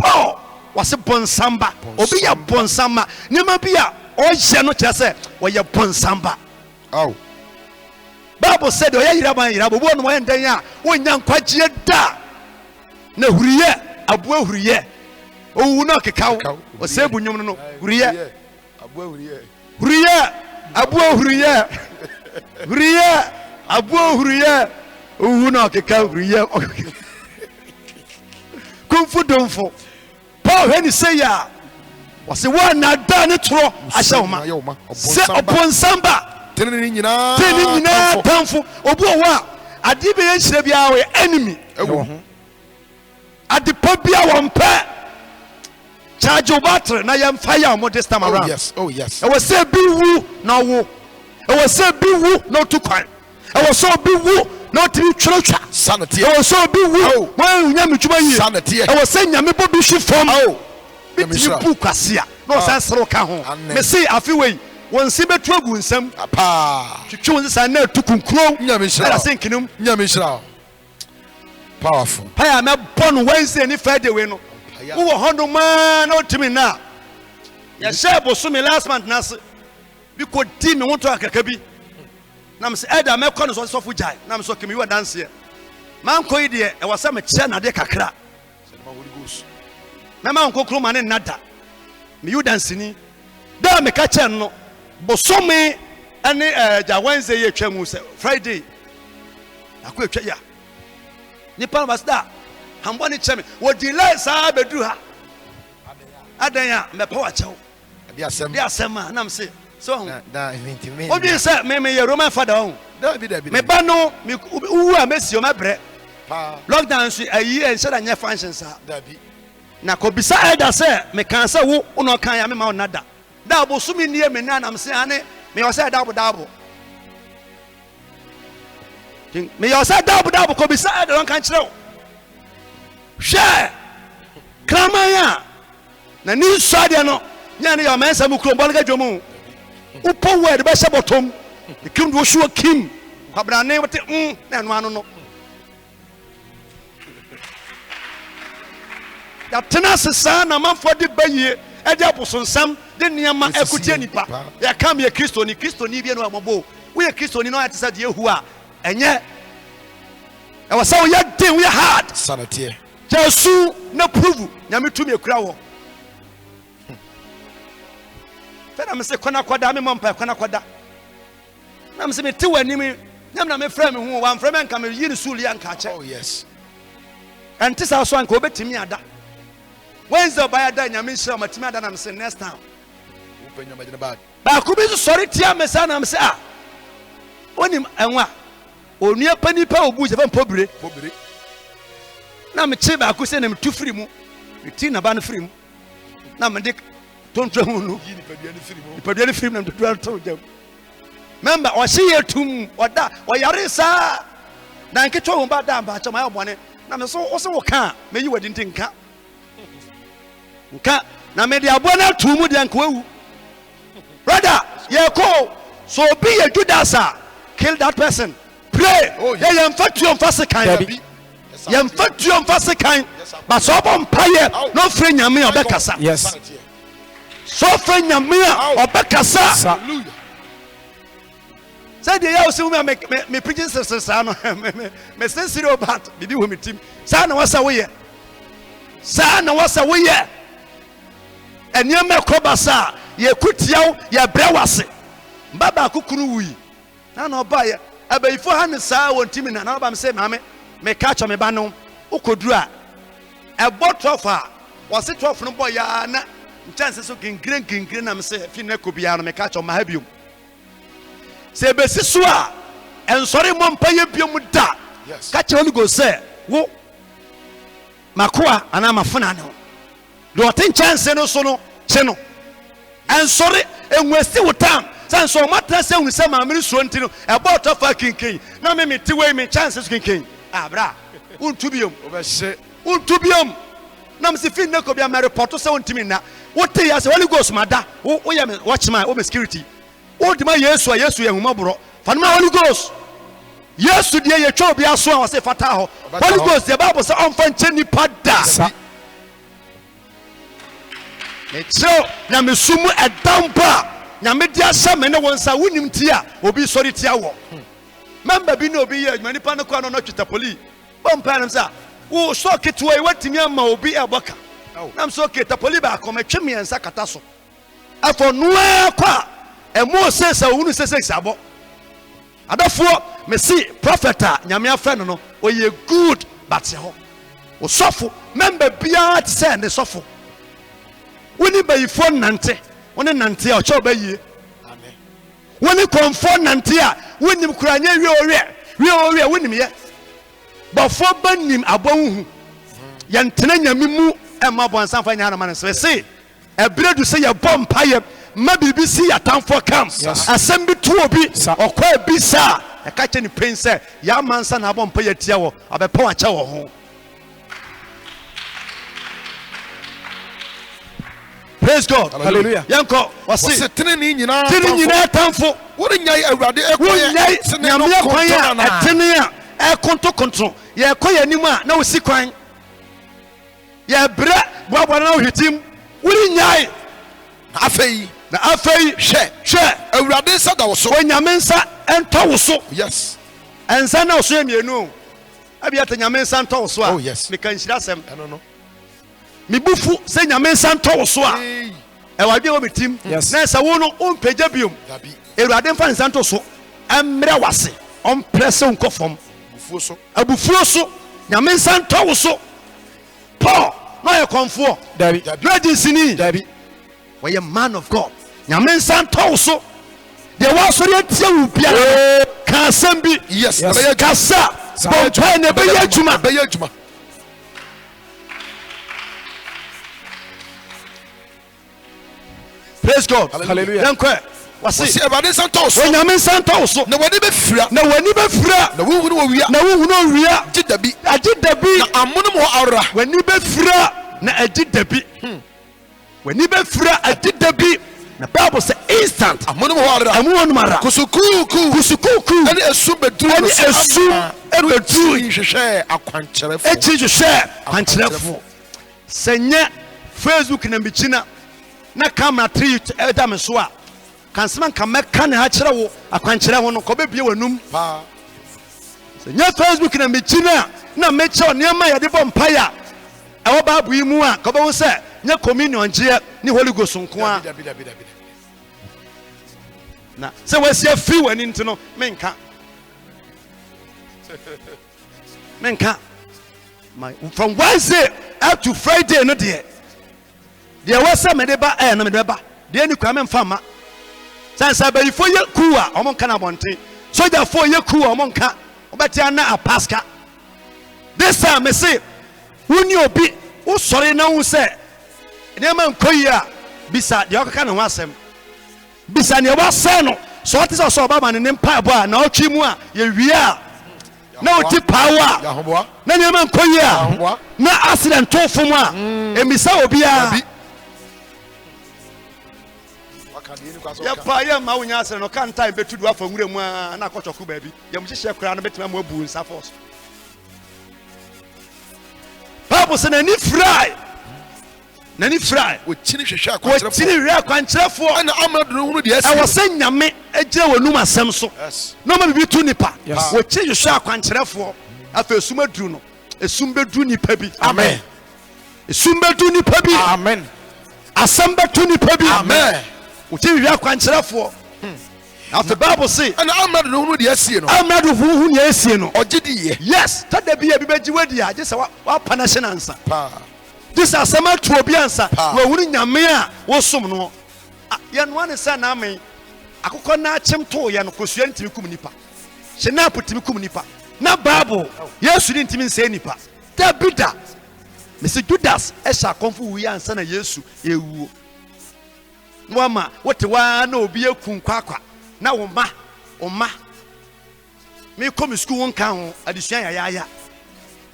paul wɔse bɔnsam ba obi yɛ bɔnsam ma nneɛma bi a ɔyɛ no kyerɛ sɛ wɔyɛ bɔnsam ba Oh. bible sɛ deɛ ɔyɛ yiraban obi wɔ no wɔyɛ ndɛn a wɔnya nkwagyeɛ da na huriyɛ aboa huriyɛ owu na ɔkekaw ɔsɛ bu nnwom no huriyɛ huriyɛ aboa huriyɛ huriyɛ aboa huriyɛ owu na ɔkekaw huriyɛ kumfu domfo paul hwɛ ne sɛ yɛ a wɔsɛ wɔanada ne torɔ ahyɛ wo ma sɛ ɔbɔnsam ba Tene nyinaa. tene nyinaa tamfo obi wɔ hɔ a adeɛ bɛyɛ nhyira biara wɔyɛ enemy Ewo ho. adepa bia wɔn pɛ charge wo battery na yɛmfa yɛ ɔmo this time Oh around yes. Oh yes. ɛwɔ sɛ bi wu na ɔwo ɛwɔ sɛ bi wu na ɔtu kwan ɛwɔ sɛ obi wu na ɔtumi twerɛtwa Sanity. ɛwɔ sɛ obi wu Oh. wɔn nyame dwuma yie Sanity. ɛwɔ sɛ nyame bɔ bi hwi fam Oh. bitumi bu kwase a na ɔsan serew ka ho Amen. mese afe wei wɔn nsi bɛtu agu nsɛm Apa. twitwi wɔn nsa na atu kunkuro Nyame hyira. ɛda se nkenem Nyame hyira. Powerful. paya a mɛbɔ no Wednesday ne Friday wei no wowɔ hɔ no maa na wotumi na yɛhyɛ bosome last month n'ase bi kɔdi me ho tɔ akaka bi na mesɛ ɛda mɛkɔ no sɛ ɔsɔfo gyae na mesɛ ɔkemi wɔ danseɛ mankɔ yi deɛ ɛwɔ sɛ mekyerɛ nadeɛ kakra mɛma nkokoro ma ne nna da meyi danseni da a meka kyɛ no bosome ɛne gya Wednesday yɛ atwa mu sɛ Friday akɔ atwa ya nipa no bɛsɛ da hambɔ ne kyɛ me wɔdi lai saa bɛduru ha adan a mɛpɛ wakyɛw Ade asɛm. de asɛm a nam se so Da intimate. obi sɛ me yɛ Roman father ho Dabi. me ba no me wu a mesi o mɛbrɛ Pa. lockdown so ayi ɛnhyɛ da nyɛ function saa Dabi. na kɔbisa ɛda sɛ meka sɛ wo wona ɔka ya mema wo nada da bosomi nnie me na nam se ane meyɛ sɛ dabo meyɛ sɛ dabo kɔbisa ɛda ɔnka nkyerɛ wo hwɛ kraman a na ne nsɔ adeɛ no nyɛ ne yɛ ɔmɛnsa mu kurom bɔne ka dwom wopɔ wɔ de bɛhyɛ bɔtɔm kim de wɔhyiwɔ kim kwabrane wote na ɛno ano no yɛtena ase saa na amanfoɔ de ba yie ɛde abosonsam de nneɛma ɛkotie nipa yɛka me yɛ kristoni bi no amɔbɔ woyɛ kristoni na ɔyɛ te sɛ deɛ ɛhu a ɛnyɛ ɛwɔ sɛ woyɛ den woyɛ hard Sanity. kyɛsu na prove nyame tumi ekura wɔ fɛna me se kɔna kɔda me mɔmpa kɔna kɔda na me se me te w'anim nyam na me frɛ me ho wamfrɛ me nka me yi ne suuli anka kyɛ Oh yes. ɛnte saa so anka wobɛtumi ada Wednesday ɔbɛyɛ da nyame nhyira ɔmatumi ada na me se next time Open your imagine bag. baako bi so sɔre tia me saa na me se a onim ɛnwa onua panipa obu sɛ fɛ mpɔbire Pobiri. na me kye baako sɛ na me tu firi mu me ti na ba no firi mu na me de tontwa hu no Yi ni padua ni firi mo. nipadua no firi mu na me tutu to jam member ɔhye yɛ tum ɔda ɔyare saa na nketwa wo ba da mba kyɛ ma yɛ bɔne na me so wo se wo ka a meyi wadi nti nka na me de aboa no atu mu deɛ nka wawu brother yɛkɔ so obi yɛ Judas a kill that person pray Oh, yes. yɛmfa tuo mfa sekan Dabi. yɛmfa tuo mfa sekan ba sɛ ɔbɔ mpayɛ na ɔfrɛ nyame a ɔbɛkasa Yes. Sanity. sɛ ɔfrɛ nyame a ɔbɛkasa Hallelujah. sɛ deɛ yɛ wo sɛ wo me preaching sese saa no me sensiri obat bibi wɔ me tim saa na wɔsɛ woyɛ saa na wɔsɛ woyɛ ɛnneɛma ɛkɔ ba saa yɛku tia wo yɛbrɛ wo ase mba baako kunu wui na ɔbaeɛ Abayifo ha ne saa won timi na ba me say maame me ka cho me ba no ukoduru a ebo 12 a wo se 12 no boy ya na chance so gingren na me say fi na ko bia no me ka cho ma ha biom se besi so a ensori mo mpa ye biom da ka che Holy Ghost say wo makoa ana mafuna ne ho do oten chance no so no che no ensori enwesi wo tam so matra se unu se ma me so ntino about of kinkin na me ti we me chances kinkin abra untubiom obehye untubiom na me se fin na ko bia me report se untimi na what ya se Holy Ghost mada wo ya me watch my o me security o di ma Yesu ye humabro fa na Holy Ghost Yesu die ye twa bia so a se fata ho Holy Ghost the Bible say on fa nche nipa da me tro na me sumu edampa nyame dia sha me ne wonsa wonim ti a obi sori ti awo member bi no obi ye manipa no kwa no twita poli bompa nam sa wo so ketwa e watimi ama obi eboka nam so keta poli ba ko metwe me ensa kata so afo noa kwa emo sesa wonu sesa sabo adafo me si prophet nyame afa no oye good but ho o sofo member bia ti se ne sofo woni bayifo nante woni nante a cho bayi amen woni konfo nante a wonim kuranye wi wonim ye bafo banim abonhu ye ntena nyame mu e ma bonsan fa nya na man se ebredu se ye bompa ye ma bibisi atamfo kam asem bi to obi okwa bi sa e ka che ni pense ya mansa na bompa ye tia wo abepa wa che wo ho. Praise God. Hallelujah. Yanko wasi tini nyina tamfo wori nyai awurade ekoye nyame akwan a tini a konto ye ekoye nimu a na osi kwan ye bre boabo na ohitim wori nyai afei hwe awurade sada wo so nyame nsa ento wo so yes ensa na wo so emienu abiata nyame nsa ento wo so a yes me kan hira sem no mibufu se nyame santo wo so a e wa bi wo betim na sa wo no onpeja biom erade mfa santo so emre wase on press unkofom abufuo so nyame santo wo so Paul no ye konfo dabi sini dabi we a man of God nyame santo wo so de wa so re tie wu bia ka asem bi yes kasa bon ne be yadwuma Praise God. Hallelujah. Yankwe wasi ebade santo so nyame santo so na wani be fira na wo hunu wia jidabi na amunum ho awra wani be fira na ajidabi wani be fira ajidabi na Bible say instant amunum ho awra amunum mara kusuku ani esum bedru hwehwe akwancherefo senye Facebook na mbichina na camera treat edam so a kansman kan meka ne ha kire wo akwankyere ho no ko bebie wanum pa nya Facebook na mechina na meche onema ya de bompaya e wo babu yi mu a ko be wo se nya communion je ni Holy Ghost nko a na se wasi afi wani ntino menka my from Wednesday up to Friday no there was some deba na medeba de ni kwa memfama sansa ba ifo ye ku a omon kana bonten soldier for ye ku a omon ka obetia na apaska this time me say woni obi wo sori na hu se ne man koyi a bisa de okaka ne ho asem bisa ne wase no so what is so ba man ne mpa bo a na otwi mu a ye wi a na oti power na ne man koyi a na accident to fom a emisa obi a ya pa ya ma wonya asere no kan time betudu afa nwure mu na akotoko ba bi ya mhihye kra no betima mu abu nsa force Bible say na ni fry o chini hwehwe akwankyerefo ana amadu hunu de asi e wose nyame agire wanum asem so no ma bibi tu nipa o chini hwehwe akwankyerefo afa esum aduru no esum beduru nipa bi amen esum beduru nipa bi amen asem betu nipa bi amen uti wi akwankyerefo Now the Bible say, and amrado no hu deɛ asie no amrado hu ne asie no. ɔgye di yɛ Yes, tada bi ebi wedi a just wa panahye nansa. paa This asema to obi ansa. Pa. Wa hunu nyame a wo som no. Ye no ane sa na amen. Akokɔ na akyem to ye no kosua ntimi kum nipa. Hye na apotimi kum nipa. Na Bible, Yesu ni ntimi nse nipa. Da bida. Mr. Judas esha konfu wi ansa na Yesu ewuo. No ama wote wa na obi ekun kwakwa. Na wo ma me come school won kan ho adesua ya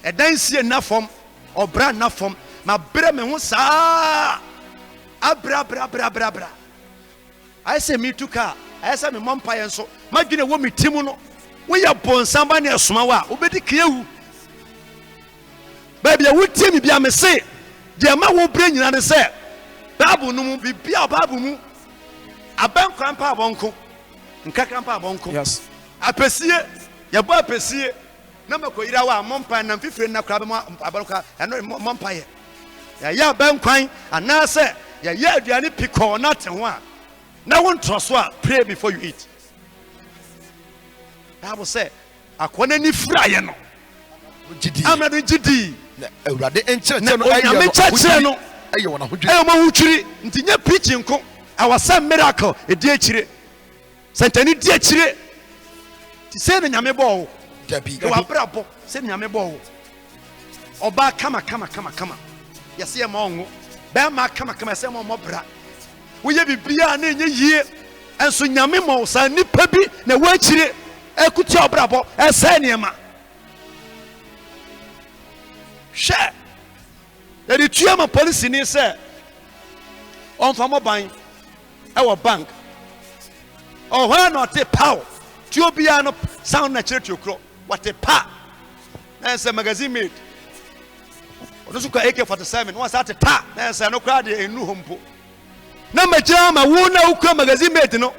edan sie na fom obra na fom ma bre me ho saa abra I say me to car I say me mompa yen so madwene wo me timu no wo ya bonsan ba na esoma wa obedi kiyewu ba bia wo tie mi bia me se de ma wo bre nyina ne se Bible no mu bibia Bible mu aban kwan pa abonko nkaka pa abonko yes apesie yabo apesie na makoyira wa mompa na mfifire na kra be abaruka eno mompa ye ya ban kwan anase ya aduane piko na te ho a na won troso a pray before you eat. Bible say akwana ni fira ye no gidi amrado gidi na awurade enkyere na no onyame kyekye no aye wona hodwe ayo ma hutwiri nti nya preaching ko awasa miracle edi akire sentani di akire ti se na nyame bo dabi wa brabo se na nyame bo oba kama yese ye ma onwo be ma kama se ma mo bra wo ye bibia na enye yie enso nyame mo sa nipa bi na wa akire ekuti obrabo ese ne ma she the tuama policy ni say on famo ban e wo bank oh when not a power tuo bia no sound na chere tuokro what a pa na say magazine made odo ko AK47 no sa ta na say no kra de enu hompo na magira ma wo na ukra magazine made no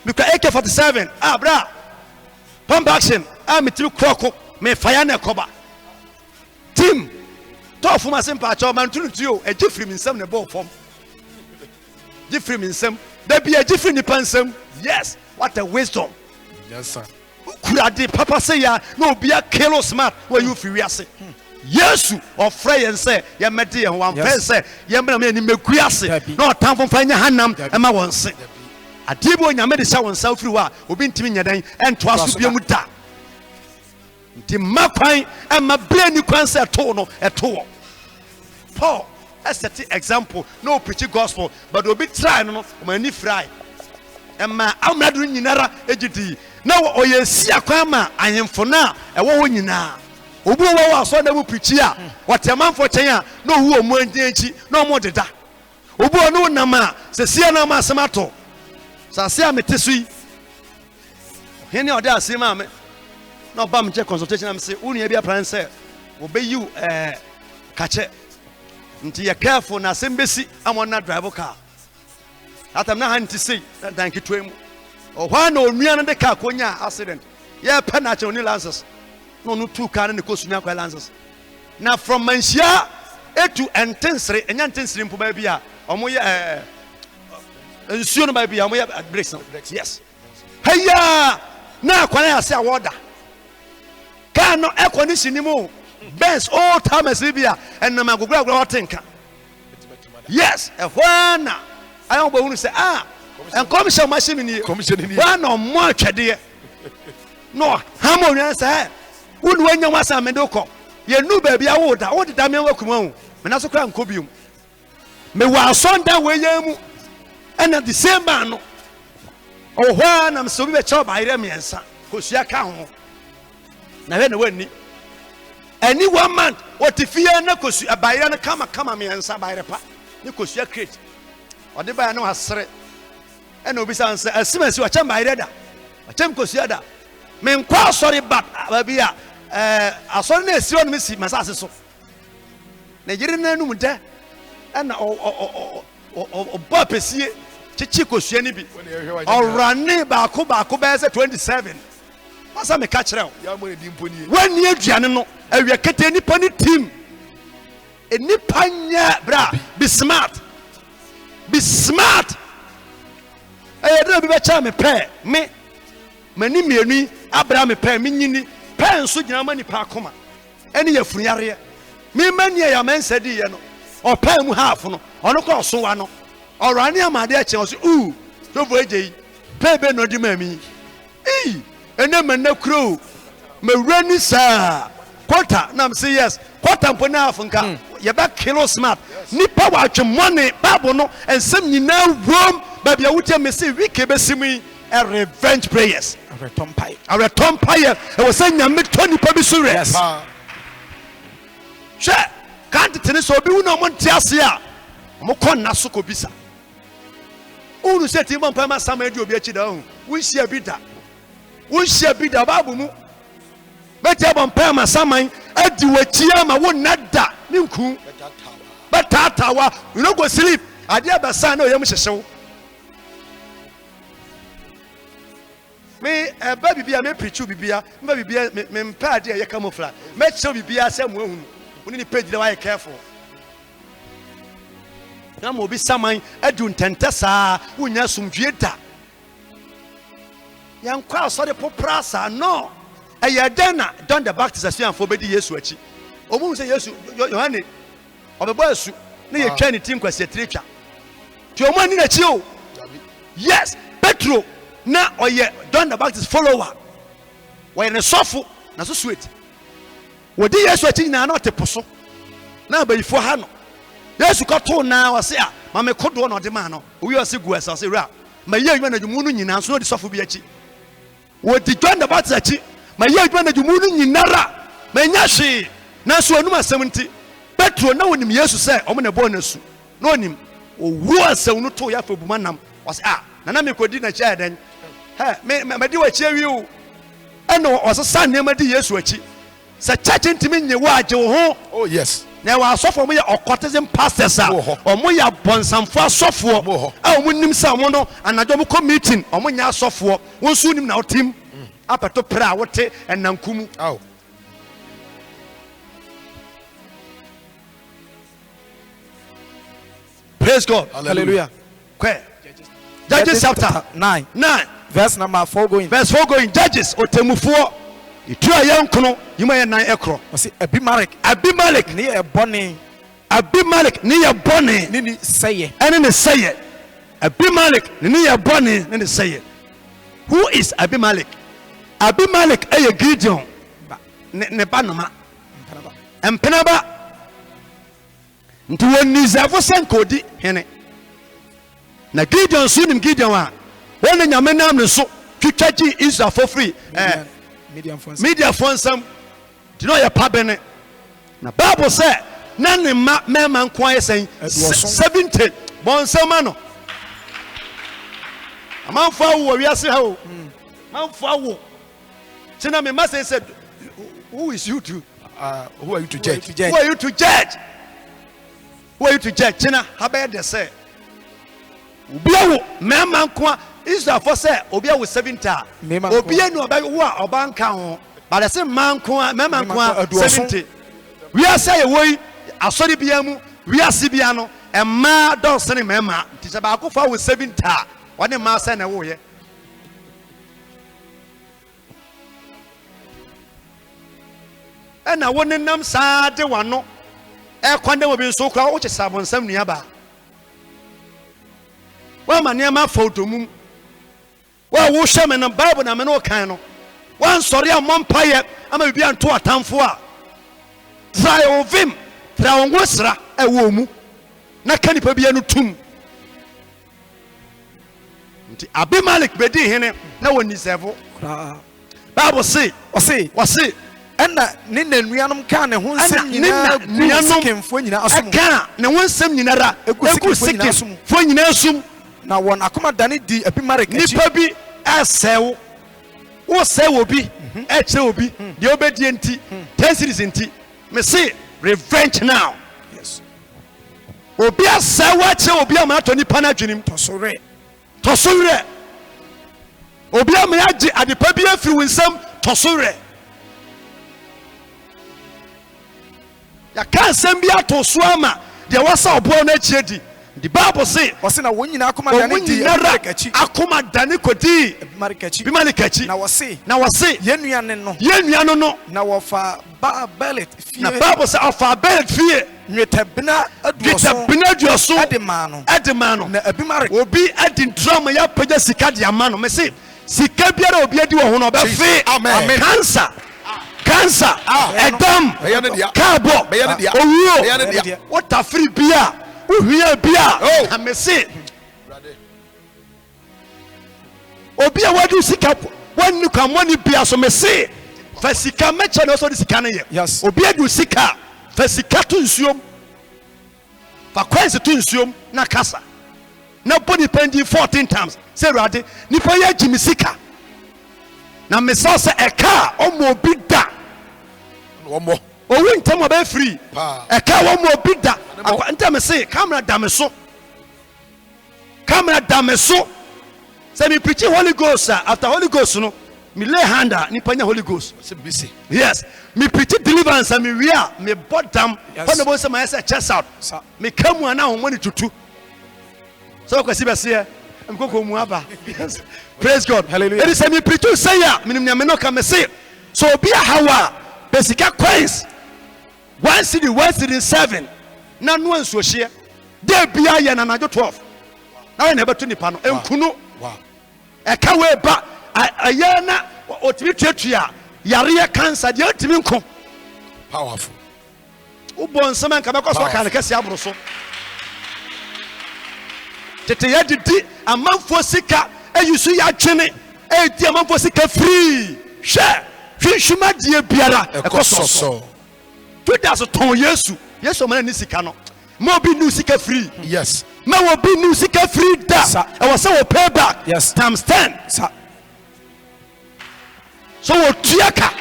because AK47 bra pump action metimi kroko me fire na koba team tofu ma sempa cha man tunu tuo agifiri minsam ne ball form gifiri minsam da bia gifiri ni pansam yes what a wisdom yes sir kurade papa say ya na obia kilo smart where you fi wiase Yesu ofre yen say ye mede ye ho amfe say ye mena me ni mekuase na otamfo fa nya hanam e ma wonse adibo nyame de sha wonsa ofiri wa obi ntimi nyadan ento aso bia mu da nti makwan e ma bre ni kwan say to no eto Paul as set example no preach gospel but obi try no mani fry e ma amrado nyinara ejidi na oyesi akwan ma ahemfo na e wo nyina obi wo aso na mu preach a watemanfo chen a na owu omu anji na omo deda obi onu na ma se sia na ma asemato sase a metesui hene ode asema me na ba mche consultation am say unu e bia plan say obeyu kache nti ye careful na sembesi amona drive car atam na hanti sei dan kitwemu o hwa na onua no de car konya accident ye pe na che oni lances no no two car ne kosunya kwa lances na from manhia etu intensely enya intensely mpo ba bia omo ye nsuo no ba bia omo ye breaks no yes heya na kwana ya se awoda car no air conditioning mu Benz all time as Libya and Namagura Hotenka. Yes, a one. I don't want to say, and commission machine in one or more dear. No, Hamon say, wouldn't when you was a Medoko. You knew baby, I would, all the damn work home, and also crown cobium. Me was son that way, and at the same man. Oh, one, I'm so much by them, and son, because you can't. Now, anyway. Any one man what if you na kosu abayira na kama me ansa bayire pa ni kosu crate ode ba na hasre e na obi san se asimasi wa cham bayire da wa cham kosu da me nkwa sorry back ba bia asori na esi on me si masase so na yiri na num de na o ba pesie chichi kosu ni bi orane ba ko be se 27 masa me catch rew ya mo edi mponi when you aduane no awia kete nipa ni team enipa nya bra be smart dre bi be cha me pe me mani mienu abra me pe me nyini pe nso gyina ma nipa akoma ene ya funyare me mani ya mensa di ye no o pa mu half no ono ko so wa no orane amade a che o so so vo eje pe be no di mami ene manna kuro mewura ni saa quarter na say yes quarter mpo na half nka ye ba kilo smart nipa wa atwemone bible no ensem nyina rom ba bia wutie me say week be simi a revenge prayers a return fire e was say nyame to nipa bi so yes she can't tene so bi wu na mo ntia se a mo kon na so ko bisa unu se ti mo mpa ma sama di obi achi da hu wu hia bi da babu mu beti abon pa ma saman adi wachi ama wo nada ni nku betatawa you no go sleep ade abasa na oyam hyehyew me ba bibia me preach bibia me bibia me mpa ade ye camouflage me chew bibia se mo ehunu oni ni page dey why careful na mo bi saman adu ntenta saa wonya sumdue da yankwa so de poprasa no ayadana don the baptist asian for bedi yesu achi omu say yesu yohane obebo asu na ye twa ni tin kwase tretwa ti omu ani na chi o yes petro na oye don the baptist follower we ne sofo na so sweet wodi yesu achi na na oteposo na bayifo ha no yesu ka to na o se a ma me kodo na ode ma no owi o se gu asa se ra ma ye adwuma na dwumu no nyina so de sofo bi achi wodi John the Baptist achi ma ye adwuma na dwumu no nyinara ma nya hwe na so anum asem nti Petro na wonim Yesu se omo na bo na su na onim owu asem no to ya fa buma nam was na me kodi na chia den me di wa chia wi o eno osesa ne ma di Yesu achi se church ntimi nye wa age wo ho oh yes na wa asofo mo ye occultism pastors omo ya bonsamfo asofo omo nim sa omo no anajo mo meeting omo nya asofo wonsu nim na otim apato pra wote enankumu praise God hallelujah Judges chapter 9 verse number 4 going Judges otemufo itua yankono yima ye nan ekro say Abimelech ni ye bone ni say ene ne say Abimelech ni ye bone ne say who is Abimelech eye Gideon ne banoma empenaba nti woni zafo sankodi hene na Gideon sunim Gideon a wona nyame nam ne so twitwaji Israel for free media fonsam ti no ye pabene na Bible say na ne mema nko ayesen 70 bonsama no amanfo awo wiase ha o manfo awo tina me must say who is you to who are you to judge tina habe de say obiawo mema nko Israel for say obiawo 70 obianu obawo a obanka ho but say manko mema nko 70 wiase ye woi asori bia mu wiase bia no emma dosene mema tise ba akofo awo 70 wone ma say na wo ye ena woni nam saa de wano e kwande wo bi nso kra wo kyesa bonsam nua ba wa ma ne ma fotomum wa wo hwe me no Bible na me no kan no wan sori amon paye ama bibia nto atamfo a try ovim tra wongosra e wo mu na kanipa bia no tum nti Abimelech bedi hene na woni sevo Bible say wase ena ne nanuanom ka ne ho nsem nyina sikemfo nyina asum ka ne ho nsem nyina ra egu sikemfo nyina asum na won akoma dane di Abimelech nipa bi asewo wo sewo bi e kire obi de obedie nti 10 series nti me say revenge now yes obi asewo kire obi ama to nipa na dwenim tosore obi ama agi adepa bi afiri winsam tosore ya kan sem bi ato so ama de wasa obo na chiedi The Bible say wɔse na wɔn nyinaa akoma dane di Omunyinara akyi akoma dane kodi marikachi bimalikachi. na wɔse Na wɔse yɛn nuane no yɛnnua no na wɔfa ba belet na fie Bible say ɔfa bɛlɛt fie nwetɛbena aduɔso dwetɛ aduɔso ɛde maa no ɛde ma no na abimare obi ɛdi ntrɔma yɛapagya sika de ama no mese sika biara obi adi wɔ ho no ɔbɛfe Amen. cancer ɛdam Ɛyɛ ne dea. kaabɔ Ɛyɛ ne dea. owuo Ɛyɛ ne dea. wotafiri bia wohia bia Oh. na mese obi a wadu sika wani kwammɔne bia so mese fa sika mɛkyɛ na ɔsɔ de sika no yɛ Yes. obi adu sika fa sika to nsuom fa kwansi to nsuom na kasa na bɔ nipa ndi 14 times sɛ awurade nipa yɛ agyi me sika na mesɛ sɛ ɛka a ɔma obi da wɔmmɔ owu ntɛm ɔbɛyɛ firi Paa. ɛka a wɔma obi da nta me se camera da me so camera da me so sɛ me preaching Holy Ghost a after Holy Ghost no me lay hand a nipa nya Holy Ghost sɛ bisi yes me preaching deliverance a me wie a me bɔ dam Yes. hɔ na bɔ sɛ mayɛ sɛ chest out Sa- me ka mu a na ahomɔ tutu sɛ wɔkwasi bɛseɛ mkoko mu aba yes praise God Hallelujah. ɛde sɛ me preaching sɛ a menim nea me no ka me se so obi ahawa a bɛsika coins 1 cedi 1 cedi 7 na noa nsuohyeɛ dɛ bia yɛ nanadwo 12 na wɔn na ɛbɛto nipa no nkunu wow ɛka wei ba ɛyɛ na ɔtumi tuatua yareɛ cancer deɛ ɔtumi nko powerful wobɔ nsɛm nka bɛkɔ so ɔka ne kɛse aboro so tete yɛdedi amanfoɔ sika ayi so yɛadwene ɛdi amanfoɔ sika firii hwɛ hwehwumadeɛ biara ɛkɔ sɔsɔ judas tɔn yesu ɔmana ne sika no ma obi nu sika firii yes ma obi nu sika firii da Sa- ɛwɔ sɛ wɔ pay back Yes. times 10 sa so wɔtua ka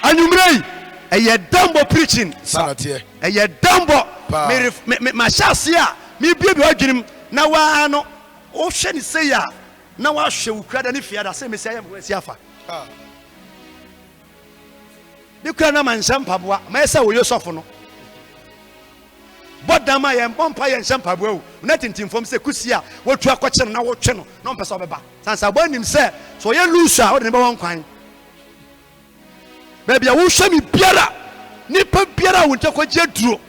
anwummerɛ yi ɛyɛ dambɔ preaching sanateɛ ɛyɛ dambɔ Paa. mahyɛ ase a mebie bi wadwenem na waa no wohwɛ ne sei a na woahwɛ wo kura da ne fiada sɛ mɛsi ayɛ masi afa ne kura no manhyɛ mpaboa mayɛ sɛ wɔyɛ sɔfo no bɔ dam a yɛmbɔ mpa yɛnhyɛ mpaboa o na tintimfam sɛ kusi a woatu akɔkye no na wotwe no na ɔmpɛ sɛ ɔbɛba sansa bɔ anim sɛ sɛ ɔyɛ lusu a wode ne bɛwɔ nkwan baabi a wohwɛ me biara nipa biara a wo nkyɛ kɔgye aduro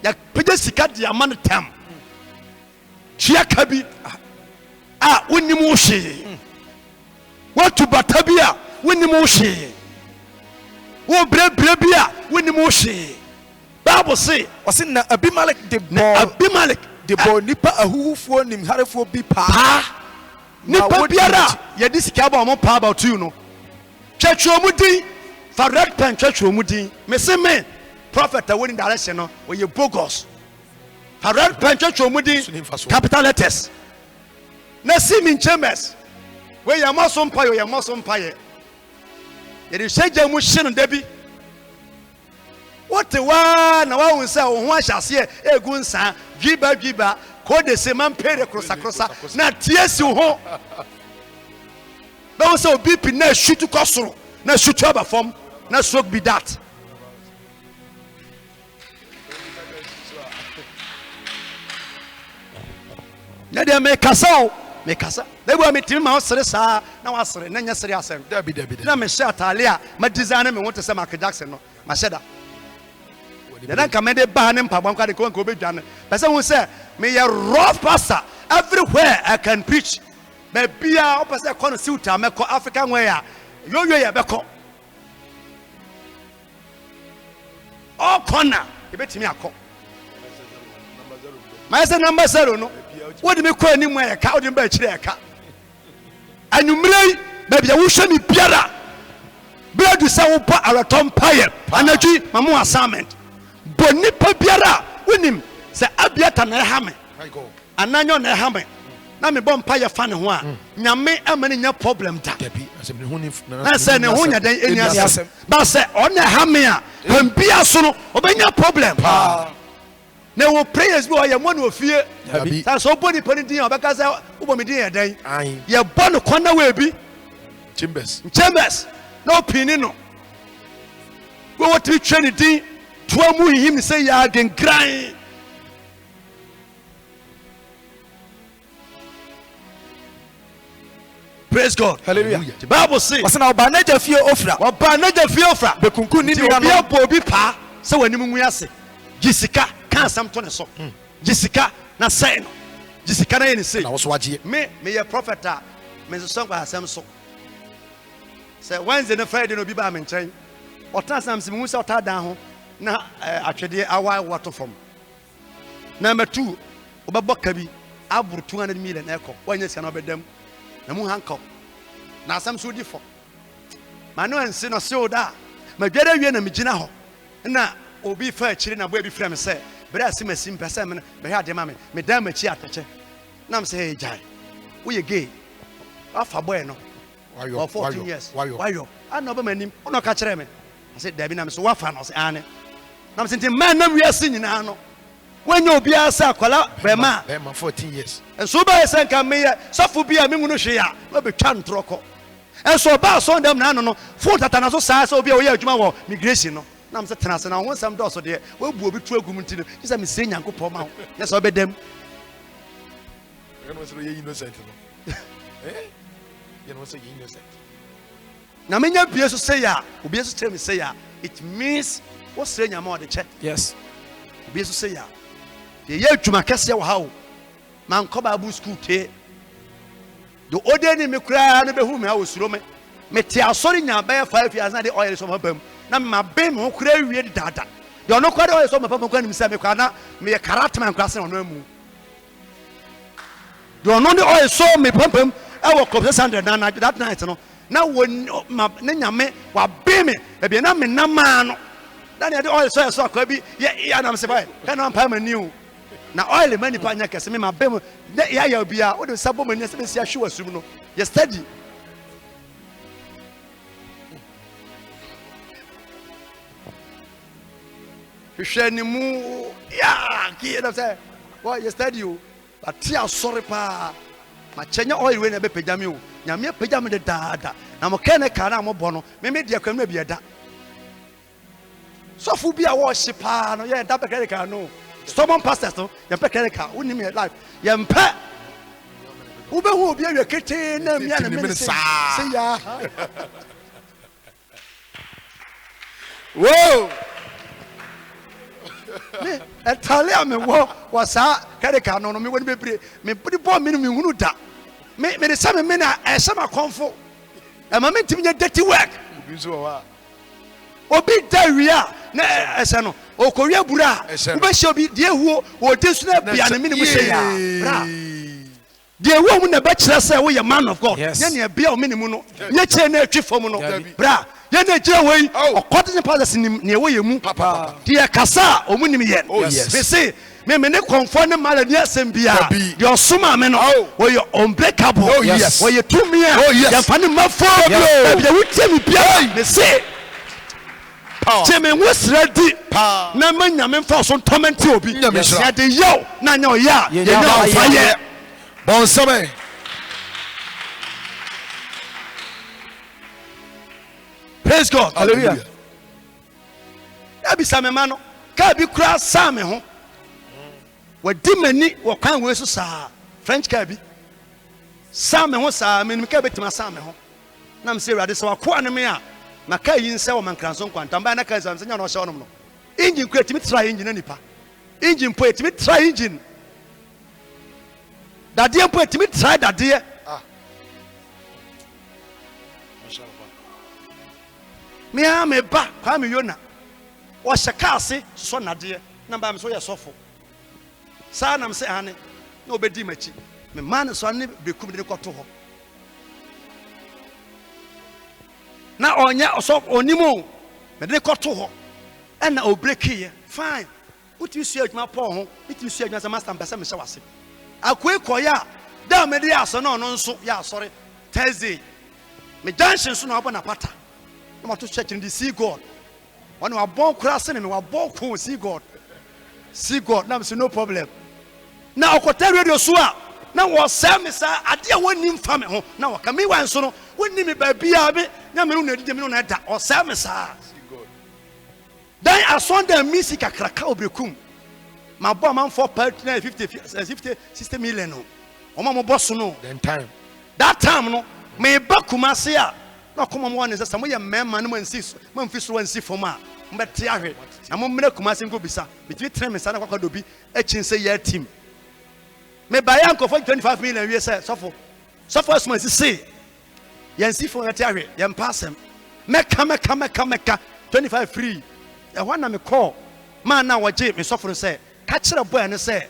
yɛpɛgya sika de ama no tam tua ka bi a wonim wo hwee woatu bata bi a wonim wo hwee wobrɛbrɛ bi a wonim wo hwee bible se ɔse na abimelek de na bɔ abimelek de bɔ nipa ahuhufoɔ nimharefoɔ bi paa paa Na nipa wodi biara n'akyi. a yɛde sika ba ɔmo paa about you no twɛtwerɛ mu din fa red pen twɛtwerɛ mu din mese me prophet a wɔni direction no ɔyɛ bogus fa red pen twɛtwerɛ mu din So ne mfa so. capital letters na see me in chambers wei yɛ mmɔ so mpayɛ yɛ mmɔ so mpayɛ yɛde hyɛ gya mu hye no da bi wote waa na wahu sɛ wo ho ahyɛ aseɛ ɛgu nsaa dwiba kode se mampere krosakrosa na tie si wo ho bɛhu sɛ obi pi na asutu kɔ soro na asutu aba fam na stroke be that na deɛ mekasa o mekasa na ebua metimi ma wo sere saa na wasere na nyɛ sere asɛm dabi na mehyɛ atale a ma design me ho te sɛ Michael Jackson no mahyɛ da yɛda nka mede baa ne mpaboa nkwa de nka wobɛdwane pɛ sɛ hu sɛ meyɛ rough pastor everywhere I can preach baabia wopɛ sɛ ɛkɔ no siwta mɛkɔ African way a yoyo yɛ bɛkɔ ɔkɔ na yɛbɛtumi akɔ mayɛ sɛ number 0 no wode me kɔ anim a yɛka wode me ba akyirɛ yɛka anwummerɛ yi baabi a wohwɛ me biara berɛ du sɛ wobɔ awerɛtɔ mpayɛ anadwi ma mo assignment bɔ nipa biara wonim sɛ Abiata na ɛha me ananyɛ na ɛha me na mebɔ mpayɛ fa ne ho a nyame ama ne nya problem da na sɛ ne ho nya dɛn ɛni asɛm ba sɛ ɔna ɛha me a pambia so no ɔbɛnya problem na wo prayers bi ɔyɛ mo na ofie sa so bɔ nipa ne din a ɔbɛka sɛ wobɔ me din yɛ dɛn yɛbɔ no kɔnna wɔ bi chambers na ɔpini no wo wɔtumi twɛ ne din toa mu hihim ne sɛ yɛ agenkran Praise God. Hallelujah. The Bible says, Wasa na oba na ja fie ofra. "Oba na ja fie ofra." Be kunku ni nua Obi no. abo obi pa se wani mu ase. Jisika kan sam to ne so. Jisika na say no. Jisika na ye ne say. Na wo so agye. Me ye prophet a me so kwa asem so. Say Wednesday na Friday no bi ba me nkyɛn. Ɔta sam se me hu se ɔta dan ho na atwede awa wato fam. Number 2, obabɔ ka bi aburu 200 million ekɔ. Wanya sia na obedam. Na mu hanko. Na asam so di fo. Ma no ansi no se oda. Ma dware wie na me gina ho. Na obi fa akiri na boy bi frɛ me sɛ bere asimasim pɛ sɛ me hɛ ade ma me dan ma chi atɛkyɛ. Na me sɛ hey jai. Wo ye gay. Afa boy no. Wayo. 14 years. Wayo. Wayo. Ana oba manim. Ono ka kyerɛ me. I said Dabi na me so wafa no sɛ ane. Na me sɛ nti man na wiase nyina no. When you be asa kwala bema. Bema 14 years. And so by saying can me suffer be a mingunu share. No be chan troko. And so ba so dem na no. Phone tatana so sa so be o ye adwuma wo migration no. Na me say tenase na won sam do so de we bu obi tu agum nti no. Ji say me say nyankopɔ ma wo. Yes obe dem. You know say you innocent no. Eh? You know say you innocent. Na me nya bie so say ya, obi so tell me say ya. It means what say nya ma o de che. Yes. Obi so say ya. Ye adwuma kese wo ha wo. Man ko Bible school te. The odeni me kura no be hu me ha wo suro me. Me te asori nya ba 5 years na de oil so mabam. Na me mabem ho kura wie de dada. De ono kwa de oil so mabam kwa nim se me kwa na me ye karate man kwa se ono amu. De ono de oil so me pam e wo club 600 na that night no. Na won na nyame wa be me e bi na me na ma no. Na de oil so akwa bi ya na me se boy. Ka na pam ani. Na oil mani pa nya kese me mabem ya bia wo de sabo mani se me sia hwe wasum no ye study hwe ni mu ya ki na say boy ye study o atia sorry pa ma chenya oil we na be pejame o nyame pejame de daada na mo kene ka na mo bo no me dia kwam na bia da so fu bia wo hye pa no ye da be kene ka no stubborn pastors no you pay credit card woni me life you pay ube hu obi awe kete na mia na me say ya Whoa! me etalia me wo sa credit card no me woni bebre me body bomb me hunu da me de say me na e say ma konfo e ma me ntimi nya dirty work obi da wia na ese no okowia bura ube she obi de ehuo wo de su na bia na minimu she ya bra de ehuo mu na be kire say wo ye man of God ye na bia o minimu no ye che na atwi fom no bra ye na gira wei okode pastors ni wo ye mu de kasa o mu nim ye be say me ne konfo ne mala ni asem bia de osoma me no wo ye unbreakable wo ye tumia ye fa ne mafo bia wo temi bia me say Jimmy was ready. Na manya me fa so ntomenti obi. Ya de yo na nya oya. Ye nya ofaye. Bon summer. Praise God. Hallelujah. Ya bi sa me ma no. Ka bi kura sa me ho. Wa di mani wo kwan we so sa. French ka bi. Sa me ho sa me ka betima sa me ho. Na me say rade sa wa ko ane me a. Maka yin se wo mankranso kwanta mba na ka sam senya no hye onom no engine create me try engine nipa engine point me try engine dade point me try dade me ha me ba kwa me yona wo hye ka ase so nade na ba me so ye sofo sa na me se ane na obedi machi me man so ane bekum de koto ho na onya so onimo me de koto ho e na o break here fine uti su adwuma po ho uti su adwuma master mpese me hye wase akoi koya da me de aso na ono nso ya asore Thursday me junction so na obo na pata na mato church in the see God one wa bon krase ne me wa bon ko see God na me say no problem na okota radio so a na wo say me sa ade a woni mfa me ho na wo ka me wan so no woni me ba bia be na me no na dide me no na da o say me sa then I saw the music akraka obrekum my boy man for 50 60 million no o ma mo boss no then time that time no me ba Kumasi a na koma mo ne sesa mo ye mema no man fi so wansi fom a mbete ahwe na mo mena Kumasi nko bisa bitimi treme sa na kwakwa dobi achin se ya team me ba ya nko for 25 million we say sofo asuma si yansi fom ate ahwe ye mpasem meka 25 free e ho na me call man na waje me sofo say ka kire boy ne say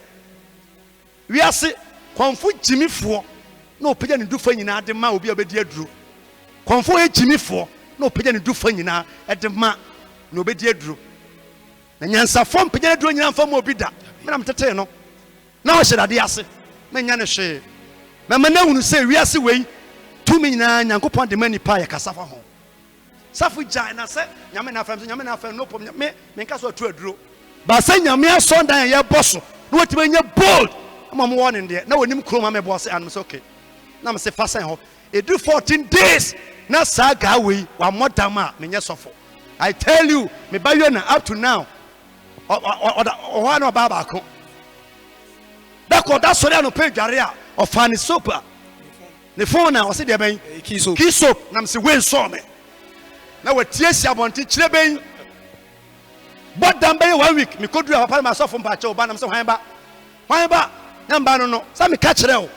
wi ase konfo jimifo na opagya ne dufa nyina de ma obi obedi aduro konfo e jimifo na opagya ne dufa nyina de ma na obedi aduro na nyansafo mpagya ne aduro nyina mfa ma obi da me na mtete no na o hyerade ase me nya ne hwe me na hunu say wi ase wei tumi nyina nyankopon de mani pa ya kasafa ho safu jai na se nyame na afem no pom me nka so atu aduro ba se nyame asondan ye boso na wotime nya bold ama mo warning there na wonim kroma me boss and say okay na me say fasen ho e do 14 days na saga we wa modama me nya sofo I tell you me ba you na up to now o na baba ko da ko da so no page dware a o fa ni soap ne phone na o se de ben key soap na me say we so me na watie sia bonti kire ben but dan ben 1 week me kodu papa ma sofo mpa che o ba na me say hwan ba namba no sa me ka kire o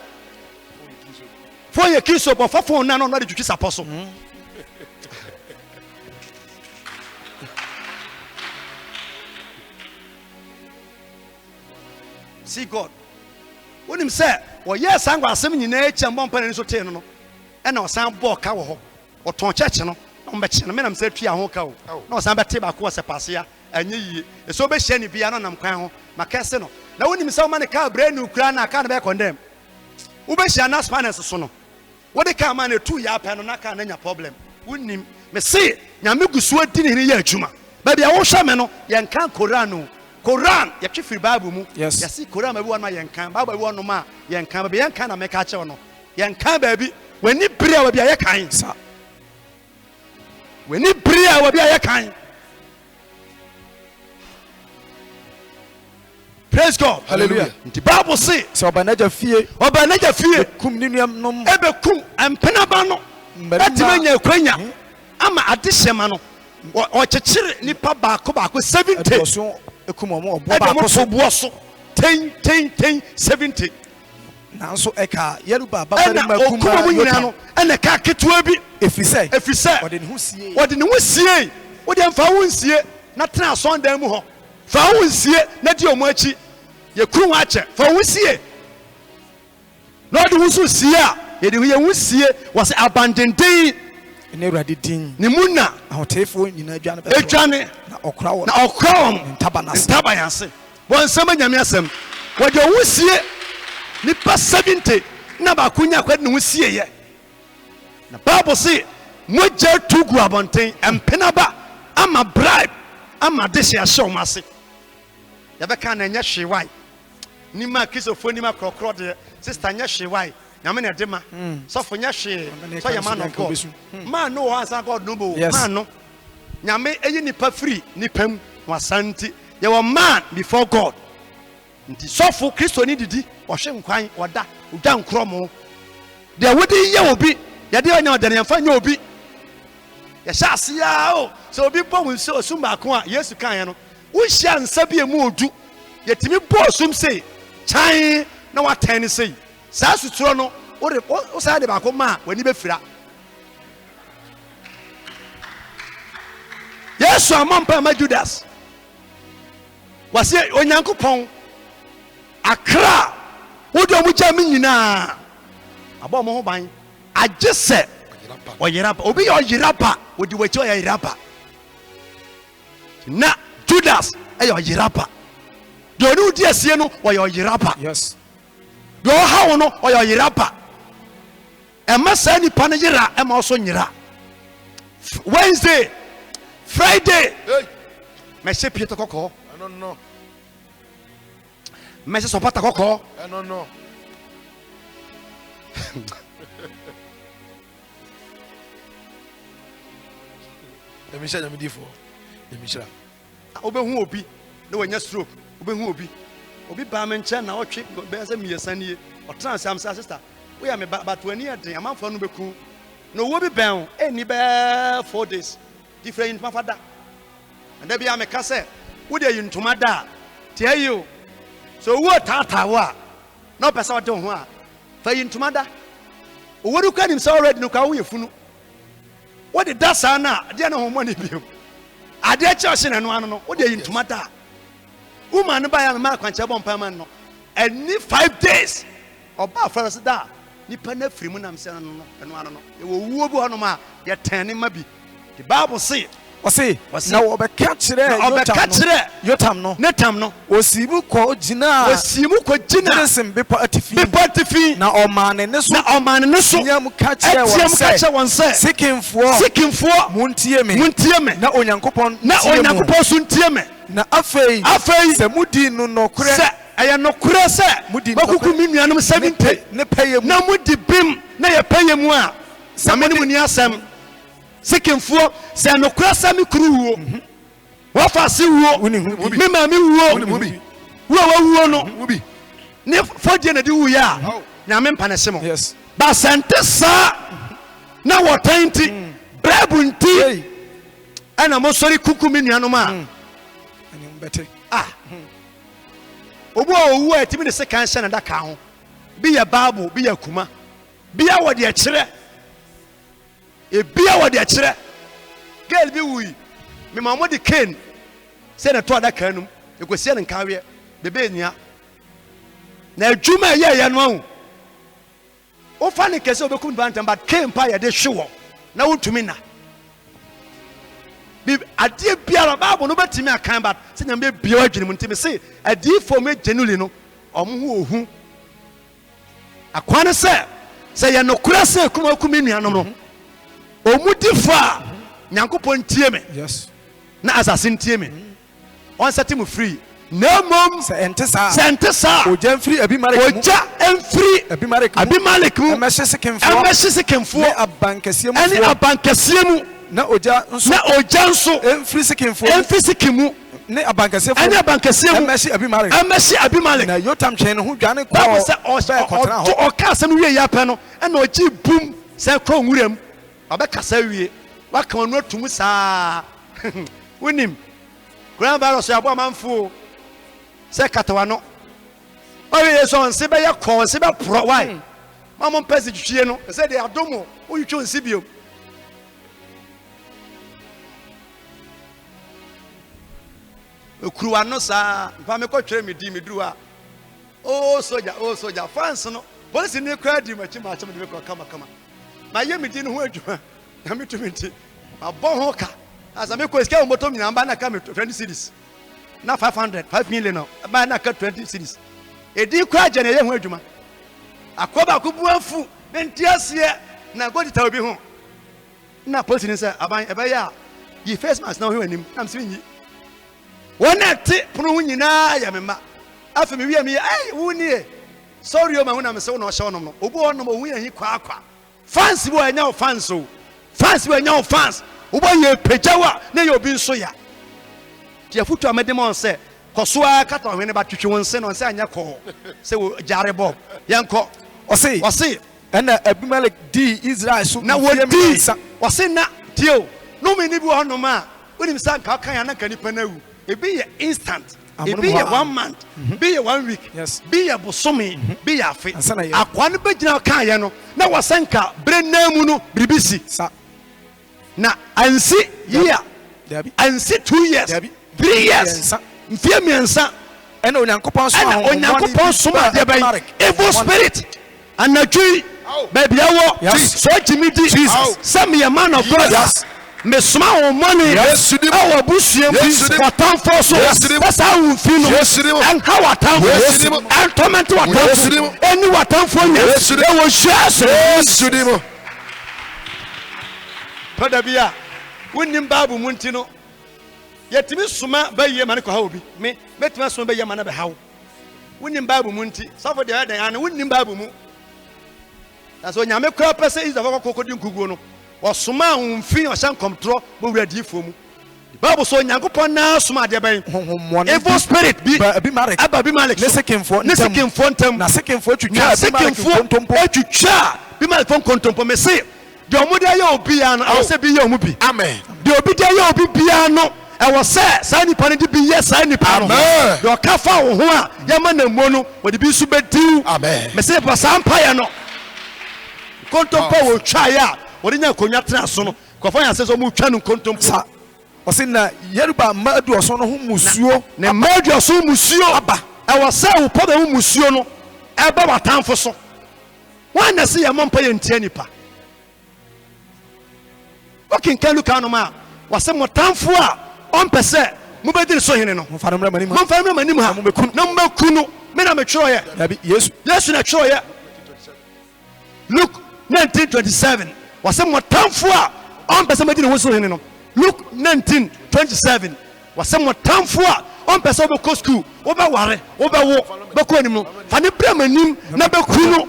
phone ye key soap of phone na no de twitwi saposo see God when him say well yes angwa asem nyina echa mbompa ne so te no e na osan bo ka wo ho oton church no on be che no me na me say twa ho ka o na osan be te ba ko se passe ya anye yie e so be hye ne bia no nam kwan ho makase no na when him say o man ka brand new kra na ka na be condemn wo be hye na Spanish so no wo de ka man e tu ya pa no na ka na nya problem wonnim me say nyame gusu adi ne ya adwuma ba bia wo hye me no ye nkan Quran ya twi Bible mu ya si Quran ba bi won ma yenkan Bible bi won ma yenkan ba bi yenkan na meka che wono yenkan ba bi wani bria wa bi aye kan sa wani bria wa bi aye kan. Praise God, hallelujah. The Bible say so obanaja fie kum ni nuam ebe kum empena ba no etimanya kwanya ama adehema no o chechire nipa ba ko 70 ekumo obo ba ko so buoso 10 70 nanso eka yeruba babare makuma mu nyina no ene ka ketua bi efise ode ne ho sie ode mfa wo nsie na tena sondan mu ho fa wo nsie na di omo achi ye kuru ache fa wo sie na ode wo so sie a ye de wo sie was abandoned ne urade din ne munna ahotefo nyina adwane be adwane na okra wo ntaba yanse won sama nyame asem wode wo sie nipa 70 na ba kunya kwade ne wo sie ye na Bible say moja tugu abonten empena ba ama bribe ama dehye ahye omase ya be kan na nya hwewai ni ma kisofo ni ma krokro de sister nya hwewai nyame na de ma sofo nya hwe so ya man of God man no answer God no bo man no nyame eyi nipa free nipam wasanti ye wo man before God nti sofo Kristo ni didi wo hwe nkwan woda udwa nkromo de wodi ye obi ya de onya odane yamfa nya obi ya sha asia o so obi bo mu so osum ba ko a Yesu kan ye no wo hia nsa bi emu odu yetimi bo osum sei chan na watan sei sa suturo no o sa de ba ko ma wani be fira Yesu amampa ma Judas wase onyankopon akra wodo mu jam nyina abo mo ho ban agese oyirapa obi oyirapa wodi wachi oyirapa na Judas ayo oyirapa do no di asie no oyirapa yes do ha no oyirapa ema sa ni pa no yira ema oso nyira Wednesday Friday me se Peter kokko I don't know. me se sopata kokko I don't know. Let me share them with let me share. obehu obi na wanya stroke obehu obi ba me nche na otwe be se miesanie otrans am sister we am ba to ani eden amanfo no beku no wo bi ben eni be 4 days different ntoma fada and there be am ka say wo de ntoma da tie you so wo tata wo a no person wo de ho a fa ntoma da wo du kan him say already no ka wo yefunu wo de da sa na de na ho mo ne biom ade a che na no ano no wo de ntoma da woman ba ya ma kwanche bom pa man no any 5 days oba first da nipa na firi mu nam se no no ano no e wo wuo bi hono ma ye tane ma bi the bible say ɔse na wɔbɛka kyerɛ yotam no netam no osimu kɔ gyina Gerizim bepɔ atifi na ɔmaa ne so nyam ka kyerɛ wɔn sɛ sikimfoɔ muntie me na onyankopɔn so ntie me na afei sɛ mudi no nɔkorɛ sɛ ɛyɛ nɔkorɛ sɛ makuku me nuanom 70 ne pɛyɛ mu na mudi bim na yɛ pɛyɛ mu a sɛ me ne mu ni asɛm sikimfoɔ sɛ nɔkorɛ sɛ me kuru wuo wafa se wuo me ma me wuo wuo no ne fɔdie na di wuo ya nyame mpa ne se mo ba sɛnte saa na wɔtan ti brɛbu nti ɛna mo sɔre kuku me nuanom a obu a owu a timi ne se kan hyɛ na da ka ho bi yɛ bible bi yɛ kuma bi a wɔde akyerɛ ebia wɔde akyerɛ girl bi wuyi me ma mo de Cain sɛ na to ada ka num ekosia ne nkawe bebe nia na adwuma yɛ no ahu o fa ne kese obekum bantam but Cain pa yɛ de hwe na wontumi na bi ade biara bible no betimi akan but sɛ nyame bia wadwene mu ntimi sɛ adifo me genuinely no ɔmo ho ohu akwane sɛ yɛ no kura sɛ kuma nuanom no omudifa nyankopɔn tie me na asase ntie me on set him free no mom sɛ ente saa oja mfiri abimelek mu ɛmɛhye sikimfoɔ ne abankɛseɛ mu na oja nso mfiri sikimu ne abankɛseɛ mu ɛmɛhye abimelek na yotam twɛn ne ho dwane kɔ sɛ ɔkɔtena hɔ ɔka asɛm wie yɛ apɛ no ɛna ɔgye bum sɛ kɔ nwuram abɛkasa wie waka ɔno atum saa wonim coronavirus yɛ aboa manfo sɛ katawa no ɔyɛ so ɔnse bɛyɛ kɔɔ ɔnse bɛporɔ why mamo mpɛ si twitwie no sɛ de adomo woyitwe ɔnse biom okuruwa no saa mpa mekɔtwerɛ me di meduru a soja fans no police ne kura di machi ma chama de kama ma ye me di no ho adwuma na me tumi nti ma bɔ ho ka asa me ko sika moto nyina ba na ka me 20 cities na 5 million no ba na ka 20 cities edi kura je na ye ho adwuma akoba ko buafu me ntiasie na godi ta obi ho na police ni say aban e ba ya yi face mask na ho anim na mse nyi wona te pono ho nyina ya me ma afa me wi me ai wo nie sorry o ma hu na me se wo na o hye wonom no obu wonom o hu ya hi kwa fans bo anya o fans o fans bo anya o fans obo ye pejawa na ye obi nso ya tie futu amede mo se koso a kata hwene ba twetwe won se no se anya ko se wo jare bob yenko ose ena abimelek di Israel so na wodi ose na tio no me ni bi wonom a onim sa kan ya na kanipa na wu ebi ye instant ebi ye 1 month be ye 1 week be ye bosomi be ye afe akwa no begina kan ye no na wasanka brenamu no bribisi na ansi year ansi 2 years 3 years mfie miensa ena onyankopɔn so ma de ban evil spirit anadwi baby awo so jimidi some ye man of God me sma o money awo busuem watan forso that's how we feel and how watan forso and torment watan any watan for you e wo share todabia wonim babu munti no yetimi suma baye mane ko ha obi me betima suma baye mane be hawo wonim babu munti safo de dan ana wonim babu mu aso nyame kura pese is the kokodi nkuguo no osuma umfi oshan komtro bo wuradi fo mu the bible so nyankopon na suma de ban evil spirit bi abimelek ne sekemfo ntam na sekemfo twitwa bi malek fon kontompo me se The Omudia yo biano, I will say be your mubi. Amen. The Obidia yo biano, I was say, Sani Panity be yes, Sani Pano. Amen. Your Kafa, Yaman and Mono, would be super do. Amen. Message for some piano. Contempo will try out. What in your cognac sono? Kofaya says, Omu Chanu contempo. Osina Yeruba madu osono hu musuo ne madu oso musuo aba e wo se wo poda hu musuo no e ba watamfo so wan na se yamon pa yentia nipa wakin kan luka no ma wase motamfo a on pese mo be dir so hene no mo fa no manim ha mo be kun na mo be kunu me na me tworo ye yabi yesu na tworo ye Luke 19:27 wase motamfo a on pese mo dir wo so hene no Luke 19:27 wase motamfo a on pese obo ko school oba ware oba wo be ko anim no fa ne bra manim na be kunu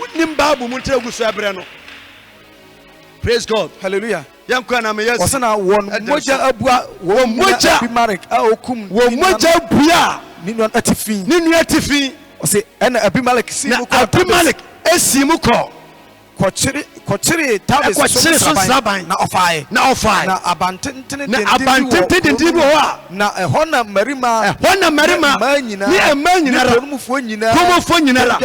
unim babu mun tegu so ebre no. Praise God. Hallelujah. Yam kwa na me yes wasana won moja abua won moja Abimelech a okum won moja abua ni no atifin o se ena Abimelech si mu ko Abimelech esimu ko kochiri tabes so saban na ofai na abantentene dendi bo a na ehona marima ni emanyina komufo nyina la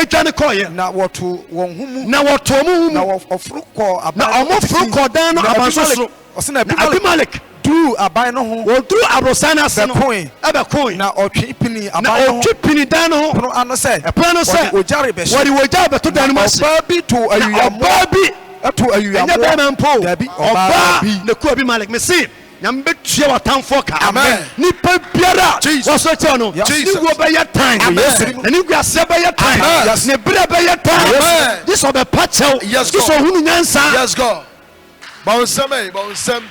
etwane koye na woto won humu na woto mu humu na ofuru ko na omofuru ko dan no abansoso osina Abimelech du aban no ho wo du abrosana se no ebe coin na otwe pini aban no na otwe pini dan no pro ano se ojare be wori wojare be to dan mo se obabi to ayuyamo obabi to ayuyamo enya be man po dabi obabi na ku Abimelech me se nyam betua watamfo ka amen ni pa biara wo so che no ni wo be ya time na ni guase be ya time ne bra be ya time this obe pachew this so hunu nyansa yes God bonsam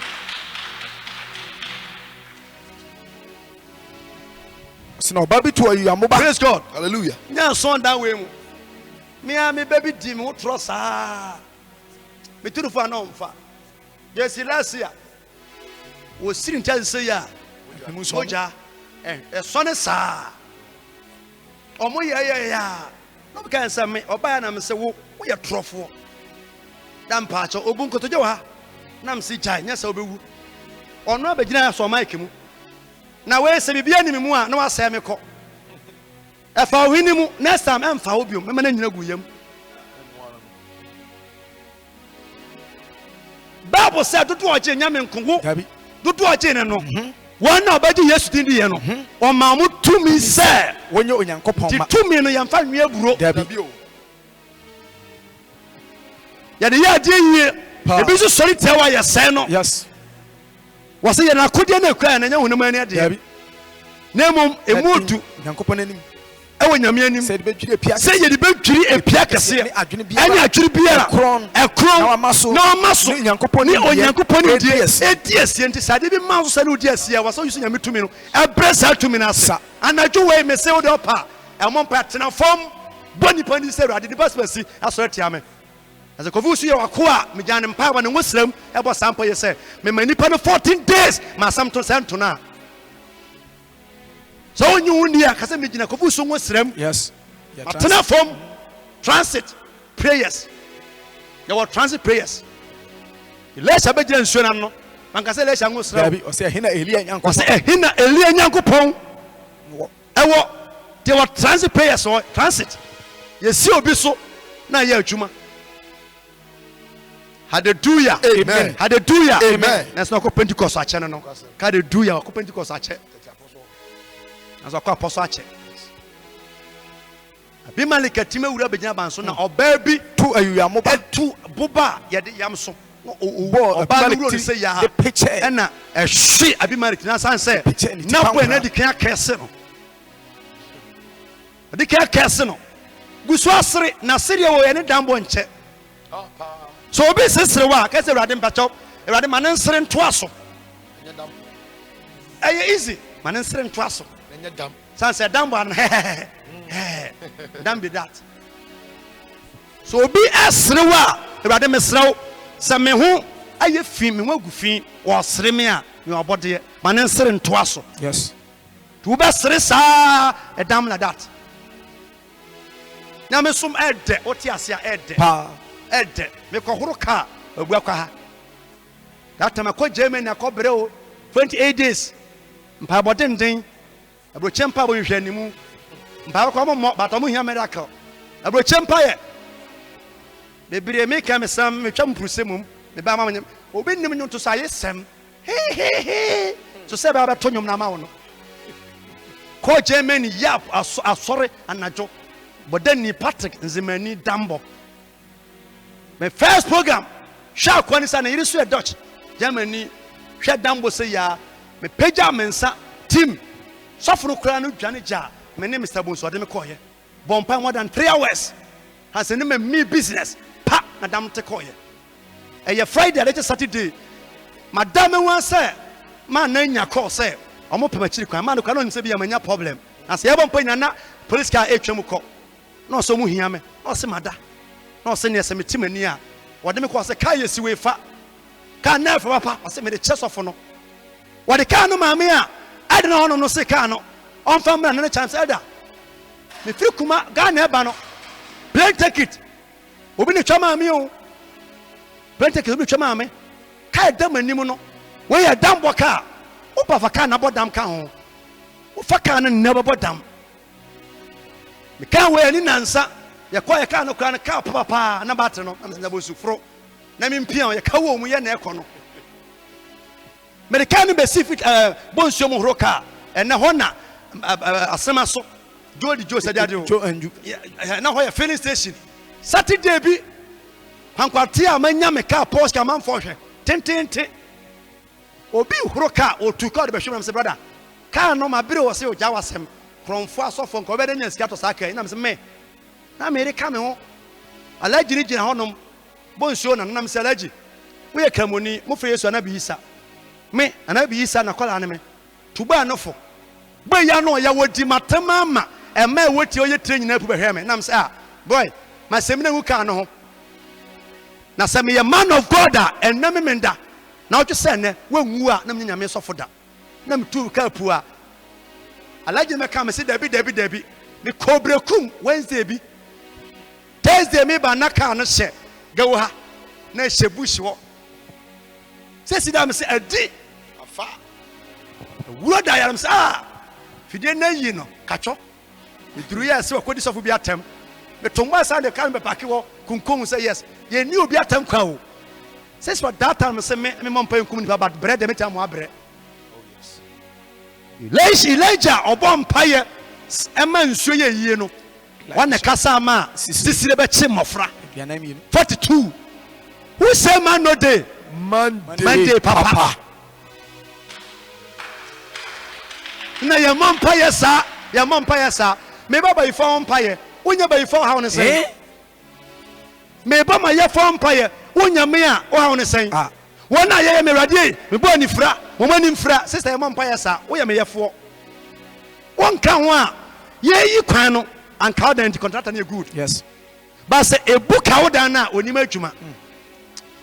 sino baby to ayuyamo ba. Praise God. Hallelujah. Nya son that way mu me baby di me wotro saa me turu fa na omfa yes last year wo siri ntan se ya moja sone saa omo ya no be kan say me oba na me se wo ye trofo dan paacho obun ko to je wa na me si chai nya se obewu ono abegina so mic mu na we se bibia ni mu a na wasa me ko efa ohini mu next time emfa obiom me na nyina guyam Bible said do oje nyame nkongo do oje ne no won na obaji Yesu din die no o ma mu tumi se wonye onyankopon ma tumi no yamfa nwe aburo ya de ya die yie e bi so sori tewa ya se no yes wase ye na kodie na kwa na nya honum ani ade na mom emotu onyankopon anim ewo nyame anim se de bedwiri epia se ye de bedwiri epia kese ani adwene bia ekron na amaso onyankopon ni onyankopon ni die esie nti sade bi manso sane odi asie wase yusu nyame tumi no ebresa tumi na asa anadwo we me se odi opa emom pa tena fom boni pani se ade basbasi aso etia me as a kovusu ye wakoa me gyan mpa ba ne ngosram ebo sampa ye se me manipa no 14 days ma samto santo na so onyu wundi akase me gina kovusu ngosram yes atena form transit prayers there were transit prayers Elisha be gina nsuo na no mankase Elisha ngosram dabi o se hina Elia nyankopon o se hina Elia nyankopon ewo there were transit prayers or transit ye si obi so na ye adwuma. Hallelujah. Amen. Hallelujah. Amen. That's not Pentecost ache no. Hallelujah. Pentecost ache. That's what apostle ache. Abimelech atime wura begina banso na oba bi tu ayuyamo ba tu boba ye de yam so. Oba no say ya. The picture. Na ehwe Abimelech na san say na boy na di kan kese no. Di kan kese no. Gusu asere na sere wo ye ne dambo nche. So obi sesere wa ka se Awurade mpacho Awurade manen sere nto aso easy manen sere nto aso enye dam san se dam ba dam be that so obi asere wa Awurade mesrew se me ho aye fi me wagu fi wo sere me a me obode manen sere nto aso yes to be sere sa dam like that nyame som ede oti asia ede me ko horo ka abu akwa ha that time ko Germany akobre o 28 days mpa bodenden abro chempa bo hwehwe animu mpa ko mo bato mo hia miracle abro chempa ye bebire me ka mesam me twam prusemum me ba ma obi nim nyu to saye sem he so se ba to nyum na ma wo no ko Germany yap asore anajo bodani Patrick Nzimani Dambo my first program sha kwani sa na yirisu e Dutch Germany hwe Dambo se ya me peja mensa team sofro kura no dwane ja me ne Mr. Bonso de me koye bompa more than 3 hours has any me business pa na dam te koye e Friday let Saturday madam wan say man na nya call say omo pema chiri kwan man no kan se bia manya problem as ye bompa nya na police car etwem ko no so mu hia me no se mada no se ne se metimani a wode me ko se kai yesi we fa ka na fa papa o se me de chesofo no wode ka no maame a ade na hono no se ka no on fa mra na chance ada me firi kuma ga na eba no plane ticket obi ne twa maame o plane ticket obi twa maame ka dam anim no we ya dam boka o pa fa ka na bodam ka ho o fa ka na ne bodam me ka we ani nansa ye kwa ye ka no kra na ka papa na bate no na bo sufro na me mpia ye ka wo mu ye na ekọ no me ka no be sifit bonsuo mu hroka ene ho na asema so jodi jo sadi o na ho ye filling station Saturday bi hankwate a manya me ka post ka man fo hwe tentente obi hroka o tu ka de be hwe me se brother ka no ma bere wo se o ja wasem kronfo asofo nko obede nya sika to saka ina me se me na me reka me ho alaji ni gina honom bonsuo na me se alaji wo ye kamoni mo fe Yesu na bi isa me ana bi isa na kola ne me tuba anofo gbe ya no ya wodi matama ma e ma woti oye tre nyina pu be hwe me na me se boy ma se me na hu ka no ho na se me ye man of God and na me menda na o twe se ne wanwu a na me nyame sofo da na me tu ka pu a alaji me ka me se dabi me kobrekum Wednesday bi Thursday me ba na ka no hye gawo ha na hye bush wo se si da me se adi afa wuro da ya me se fide na yi no kacho me duru ya se akodi sofo bi atem me tomba sa de kan be pake wo kunkun se yes ye ni obi atem kwa o se so that time me se me mompa nkum ni ba bread me tam abre Elijah obompaye ema nsuo ye yie no wana kasa ma sisire be che mofra 42 who say man no day Monday papa na ye mompaye sa me baba ifo mompaye wonya ba ifo ha ne sen me ba ma ye fo mompaye wonya me a wo ha ne sen wona ye me radie me bo anifra mo mani mfra sister ye mompaye sa wo ye me ye fo wonka ho a ye yi kwan no anka odan di contractor na good yes ba se ebuka odan na onima adwuma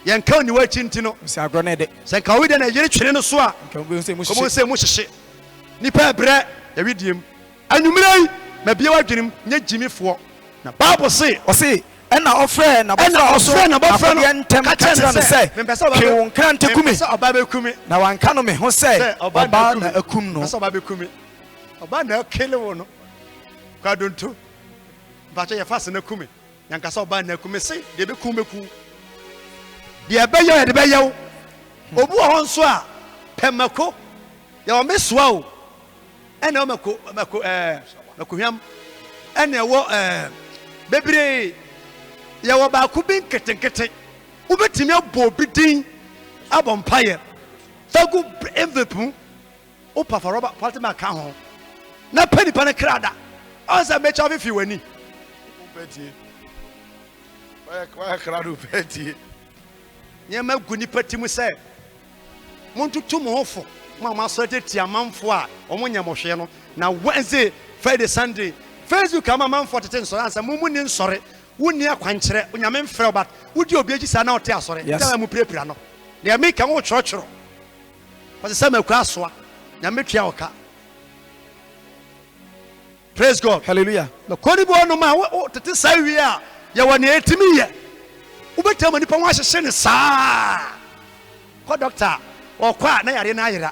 ye nka oni wa chinti no se agro na de se nka we de na yere twene no so a komo se mu hyehye nipa bre ye widiem anwumrai na bia wadwenem nya jimifo na bible say o say ena ofre na bofre no ntem kacha na say ke won kan te kumi oba be kumi na wanka no me ho say oba na akum no oba be kumi oba na kele wo no kwadonto bacha ye fase na kumi nyanka sa oba na kumi say de be kumeku de be yo de be yo obu ho nso a pemako ye o mesoa o ena o mako hwam ena wo bebre ye wo ba ku bin ketenkete ubetimi abo bidin abompaye fagu MVP o papa roba Fatima ka ho na pani pana krada onza mecha ofifi wani Peti why krado peti nye maguni patimu se montutu mo hofo mama so tete amanfo a omonya mohwe no na Wednesday Friday Sunday Facebook ama manfo tete nso ansa mumu ni nsore woni akwankyere onyame mfrɛ obat wodi obi agi sa na ote asore da mu prepare no na me ka wo chorchoro o se sama kwa soa nyame tua oka Praise God. Hallelujah. The Konibo no ma tete sai wi a ya woni etimi ye. Ubetam nipa wa hyehye ne saa. Ko doctor o kwa na yare na ayera.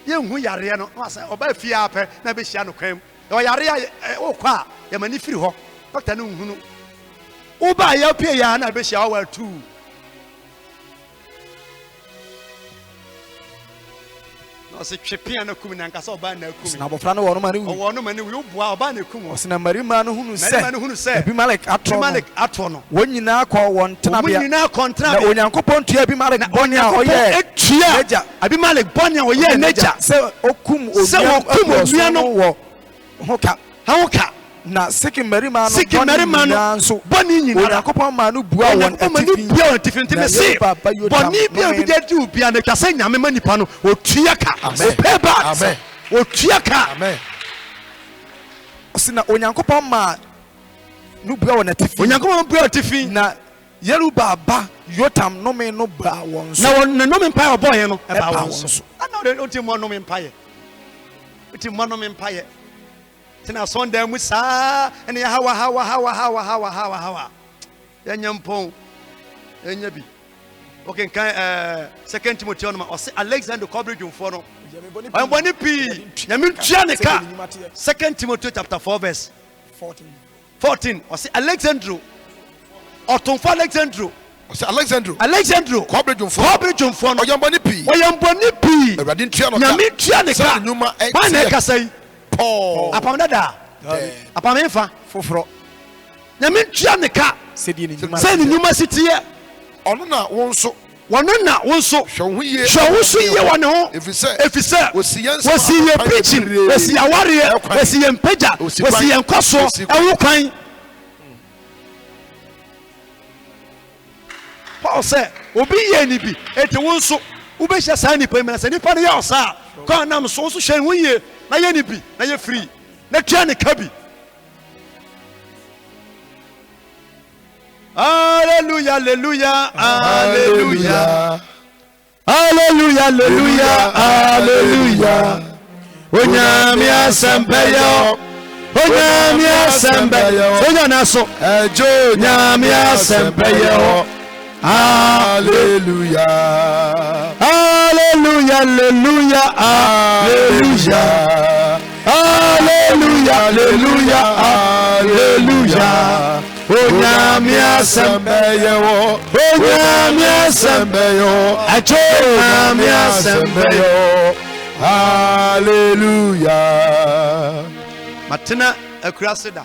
Ye hu yare no asa oba fie ape na be hia no kwam. O yare o kwa ya mani firi ho. Doctor no hu no. Uba ya pie ya na be hia wa tu. No se twepia na kum na nkasa oba na kum. Na bofra no wono mani wu. Wono mani wu bua oba na kum. Osina marima no hunu se. Marima no hunu se. Abimelech ato no. Wonyina akọ won tenabia. Wonyina kontra. Na Onyankopon tua Abimelech boni a oye. Etua. Abimelech boni a oye nature. Se okum onua no wo hoka. Hoka. Na sikin marima no nso boni nyina. Onyankopon ma no bua won atifi. Bua won atifi me se. Boni bia bi de du bia na twase nyame manipa no otua ka. Opeba. Amen. Otua ka. Amen. Osina Onyankopon ma no bua won atifi. Onyankopon bua atifi na Yerubaba Yotam no me no bra won so. Na won no me mpa oboy no e ba won so. Ana o ti mo no me mpa ye. O ti mo no me mpa ye. Tina Sunday mu saa ene hawa ya nyampon enya bi okay kan 2 Timothy no ma o se Alexander Coverage mfo no o mboni pi nyame tua ne ka 2 Timothy chapter 4 verse 14 o se Alexander otonfo Alexander o se Alexander Coverage mfo no o yamboni pi Ewade tua no ka nyame tua ne ka nyuma ba na ka sai Paul apamdada apamenfa foforo nyame tua ne ka se di ni nyuma sitie ono na wonso hwe ye wone ho efise wosi ye preaching wosi aware wosi ye mpaja wosi ye nkoso ewo kwan Paul say obi ye ni bi eti wonso ubehia sa ni pa se ni pa ne ya osa ko nam so hwe ho ye na ye ni bi na ye free na tua ne ka bi. Hallelujah, hallelujah, hallelujah. Hallelujah, hallelujah, hallelujah. Onyame asembeyo. Onyame asembeyo. Onya naso. Ejo Onyame asembeyo. Hallelujah. Hallelujah, hallelujah, hallelujah. Hallelujah, hallelujah, hallelujah. Onyame asembeyo, Onyame asembeyo, Onyame asembeyo. Hallelujah. Matena akuraseda.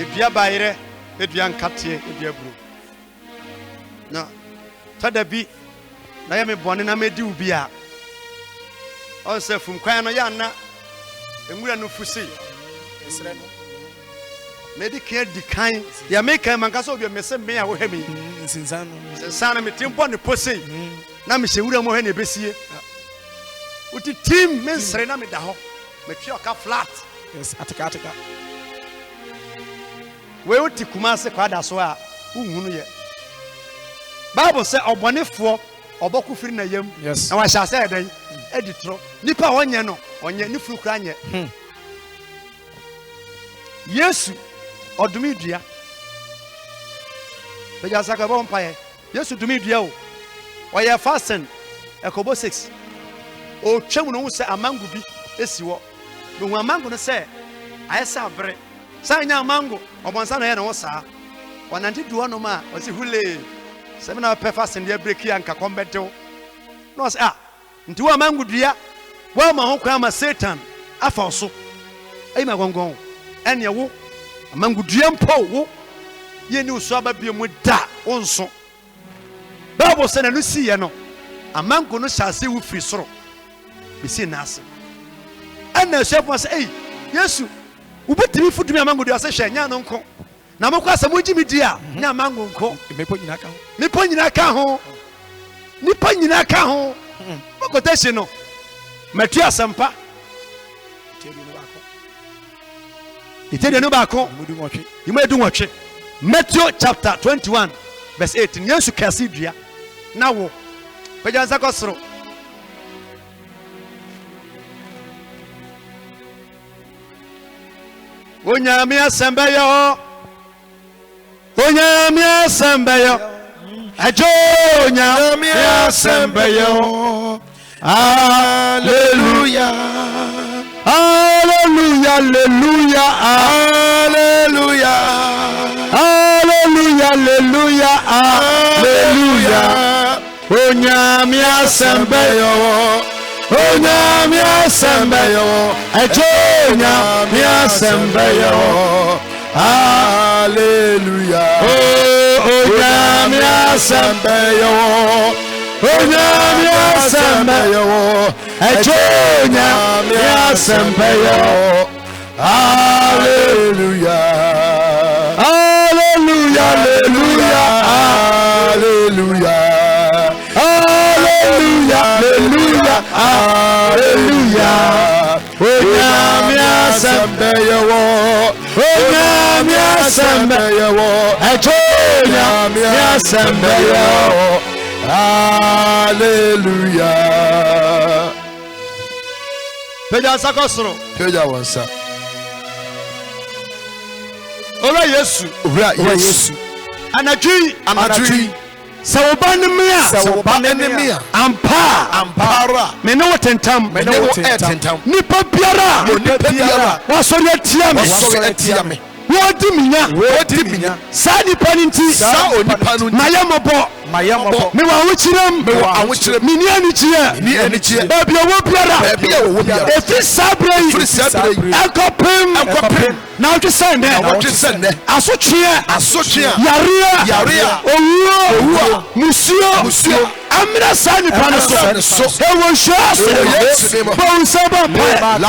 Edua bayire, edua nkate, edua buru. Na tadabi na yame bone na medi ubi a. On se fum kwan no ya na enwura no fusi. Esre no. Medical decline. Ya make a mancaso of your message me a heavy. Sana me timpo ne pose. Na me shewura mo he ne besie. Uti team men srena me da ho. Me twa ka flat. Yes, ataka. We uti kumase kwa da so a unhunu ye. Bible say obonefo oboku firi na yam. Yes. Na wa sha say den editro. Nipa wonye no, onye ni furu kra nye. Yesu odumi dua beja saka bo mpaye Yesu dumi dua o oye fasten ekobo 6 o twem no se amango bi esi wo no hu amango no se ayesa abre sanya amango obonsa na ye no saa wananti duo no ma o se hule se me na pe fasten dia break ya nka kombetew no se nti wo amango dua wo ma ho kwa ma Satan afa so ayi ma gongon ene wo amangudua mpo wo ye ni uso ababie mu da wonso Bible say na no si ye no amango no hyase wo firi soro be si na ase ana shefu say Yesu ubetimi fudumi amangudua se hwe nya no nko na mokwa asamo gimi di a nya amango nko mepo nyina ka ho nipa nyina ka ho mokotashi no metu asempa Itedia no bako imedu nwotwe Matthew chapter 21 verse 18 Yesu kasi dua na wo pejansa kosoro Onyamia sembeyo. Onyamia sembeyo. Ajo onyamia sembeyo. Hallelujah. Hallelujah. Hallelujah. Hallelujah. Hallelujah. Hallelujah. Hallelujah. Onyamia sembeyo. Onyamia sembeyo. Ajo onyamia sembeyo. Hallelujah. Oh, onyamia sembeyo. Onyamia sembeyo. Ajo onyamia sembeyo. Hallelujah. Hallelujah. Hallelujah. Hallelujah. Hallelujah. Hallelujah. Onyamia sembeyo. Onyamia sembeyo. Ajo onyamia sembeyo. Hallelujah. Peja sakosoro. Peja wansa. Ora Yesu. Ora Yesu. Anadwi. Sawobanemia. Ampara. Mene wotentam. Nipa biara. Wasori atia me. Wodi minya. Sa nipa ninti. Sa onipa no. Mayamobo. Me wa wuchirem. Mini anichie. Baby owo biara. Efi sabre. Akopem. Na wotwe sende. Asotwe. Yarea. Owuo. Musio. Amina sani pana so. Ewo shase. Bon saba pa. La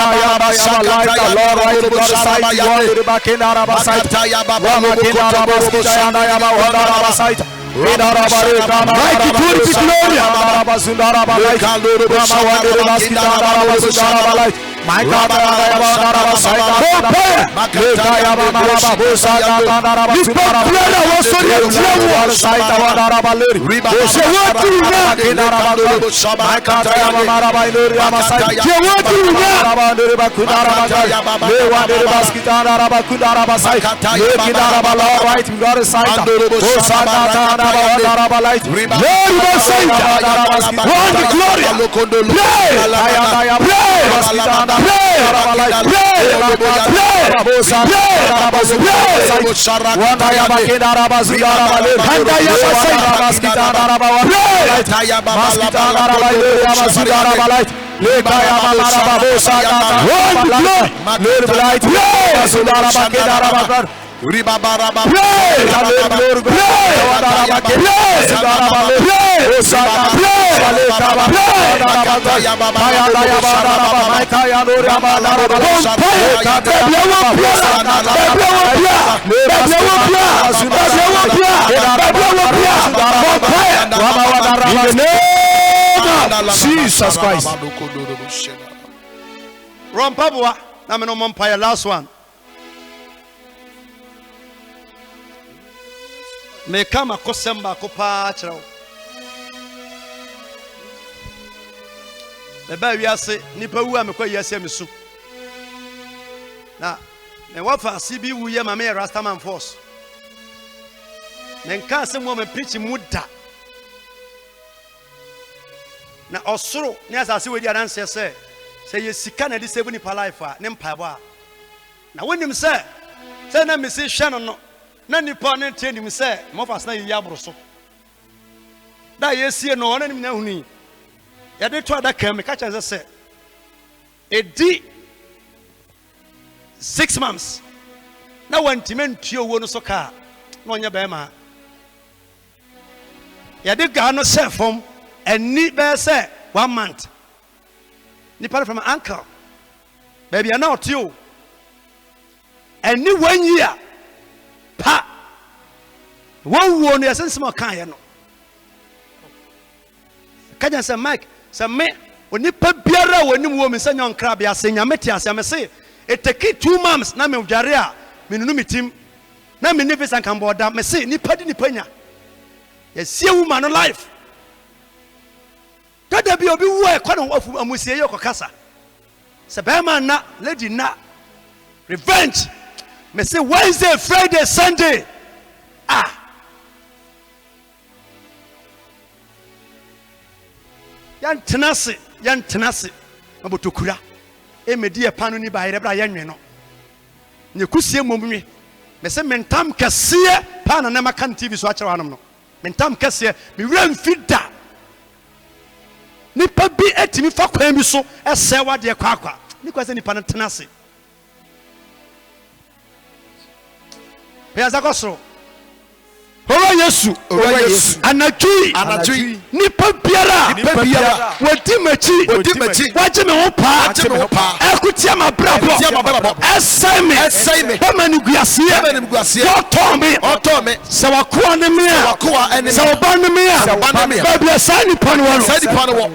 my God, Jesus Christ. Rompabua, na meno mompire last one. Me kama kosemba kopa chirawo. Beba wiase nipa wu amekwa wiase mesu. Na me wafa CB wu ye mama Rastaman force. Me nka se mo me preach muda. Na osoro ne asase wedi adanse se ye sika na di save ni pa life a ne mpaebo a. Na wonim se na me se hwe no na nipa ne trenim se mo fas na yi abro so. Da ye sie no ona nim na huni. Ya de to adaka me ka chan se edi 6 months na wantime ntuo wo no so ka na onya be ma ya de ga no se fom eni be se 1 month ni pare from uncle baby na otio eni 1 year pa wo no yasense ma kan ye no kaja se Mike se me onipa biara wonim wo me sanya nkra bia se nyamete ase me se it take 2 months na me udware a me nunu mitim na me nevis an kan boda me se nipa di nipa nya ye sie woman no life kada bi obi wo e kwa no afu amusie ye kokasa se be man na lady na revenge Me say Wednesday, Friday, Sunday. Yan tenase. Abotokura. E me di e panu ni ba yere bra ye nwe no. Nye kusie momwe. Me say mentam kese pa na ma kan TV so a kire hanom no. Mentam kese me wura mfida. Nipa bi etimi fa kwan bi so ese wade kwakwa. Ni kwase nipa no tenase. Peyaza kosoro. Ora Yesu. Anajui. Nipa biara. Wadi machi. Waje me ho pa. Ekutia mabrabo. Esai me. Bama ni guasie. Oto me. Sawakuwa ne me. Sawaban ne me. Baby asani pano wano.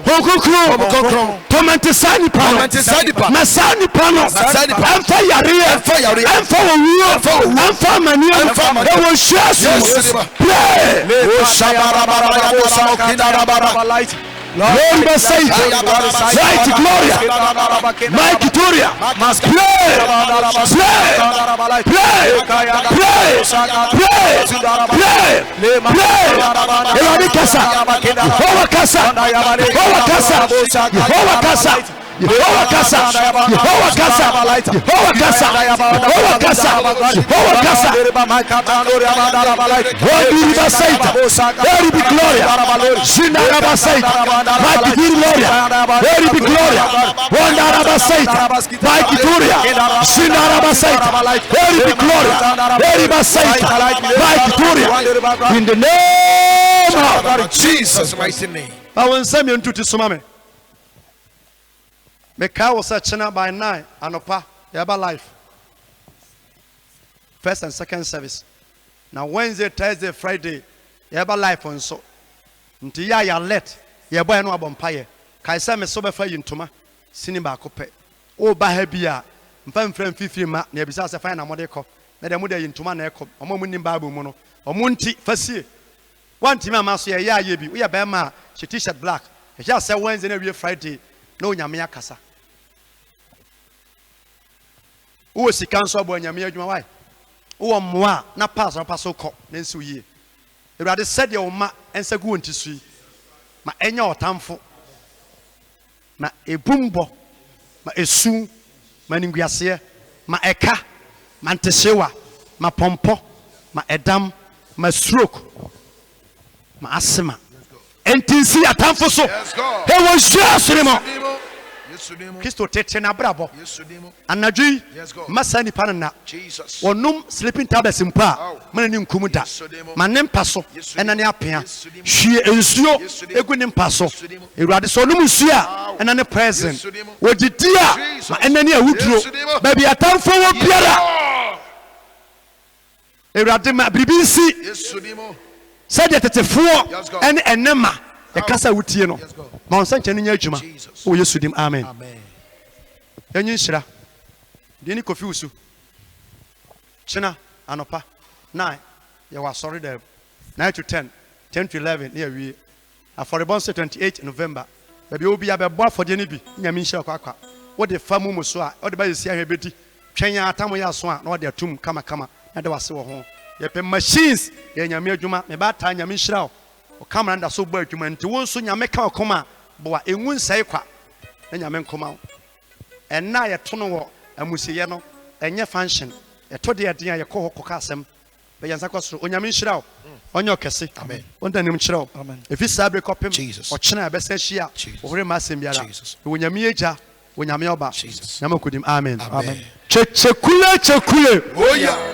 Hokokro. Tomante sani pano. Masani pano. Emfa yare. Emfa wuo. Emfa mani. Ewo shasu. Pray. Lord Messiah, right Gloria, Mike Victoria, Yehovah Kasa, very big gloria, Shinarabasaita, Mike Gloria, very big gloria, Wandarabasaita, Mike Victoria, Shinarabasaita, very big gloria, very Basaita, Mike Victoria, in the name of Jesus, mighty name. I want Samuel to Sumame. Meka was such by 9 anopa yaba life. First and second service. Now Wednesday, Thursday, Friday yaba life on so. Nti ya let yaba no abompaye. Kaisa me so be fa yintuma sini ba kope. O ba ha bia mfa mfrem fifiri ma na ebisa se fa na mode kɔ. Na de mode yintuma na ekɔ. Omo mu nim Bible mu no. Omo nti fasie. Wanti me amaso ye ya ye bi. Wo ya ba ma she t-shirt black. E ja say Wednesday na we Friday. No nyame akasa. Wo sika nso abo nyame adwuma wai. Wo mmoa na pass ko na nsi yie. Ewurade said ye wo ma ensa gu wonti sui. Ma enya otamfo. Ma ebumbo. Ma esu. Ma ninguase. Ma eka. Ma ntehyewa. Ma pompo. Ma edam. Ma stroke. Ma asema. Entinsi atamfo so. He was just anymore. Kristo tete na brabo. Anadwi masani panana. Onum sleeping tablets mpa. Mana ni nkumu da. Manem paso ena ne apia. Hwie ensuo egu ne mpaso. Ewurade so onum nsuo ena ne present. Wogidia ma ena ne awuduro. Baby atamfo wo biara. Ewurade ma bibisi. Said that it's a four and enema. The casa wutie no. Ma onsa nche nya adwuma. O Yesu dim amen. Enyi shira. De ni kofi usu. China anopa 9. You were sorry there. 9 to 10. 10 to 11 near we. For the 28 November. Baby obi abebo for de ni bi. Nyame nhira kwakwa. What the famu muso a. What the ba yesi ahebedi. Twenya atamo ya so a na de atum kama. Na de wase wo ho. Yepe machines ye nyame adwuma me ba ta nyame nhira o camera nda so bo adwuma nti won so nyame ka okoma bo a enwu nsai kwa na nyame nkoma enna ye to no wo amusiye no enye function e to de eden ye ko hokoka asem be yansa kwasoro onyame nhira o onye okese amen wonda nim nhira o amen efi sabre kopem o chena be sa hia o hore ma asem biara onyame eja onyame oba nyame kodim amen chekule oh yeah.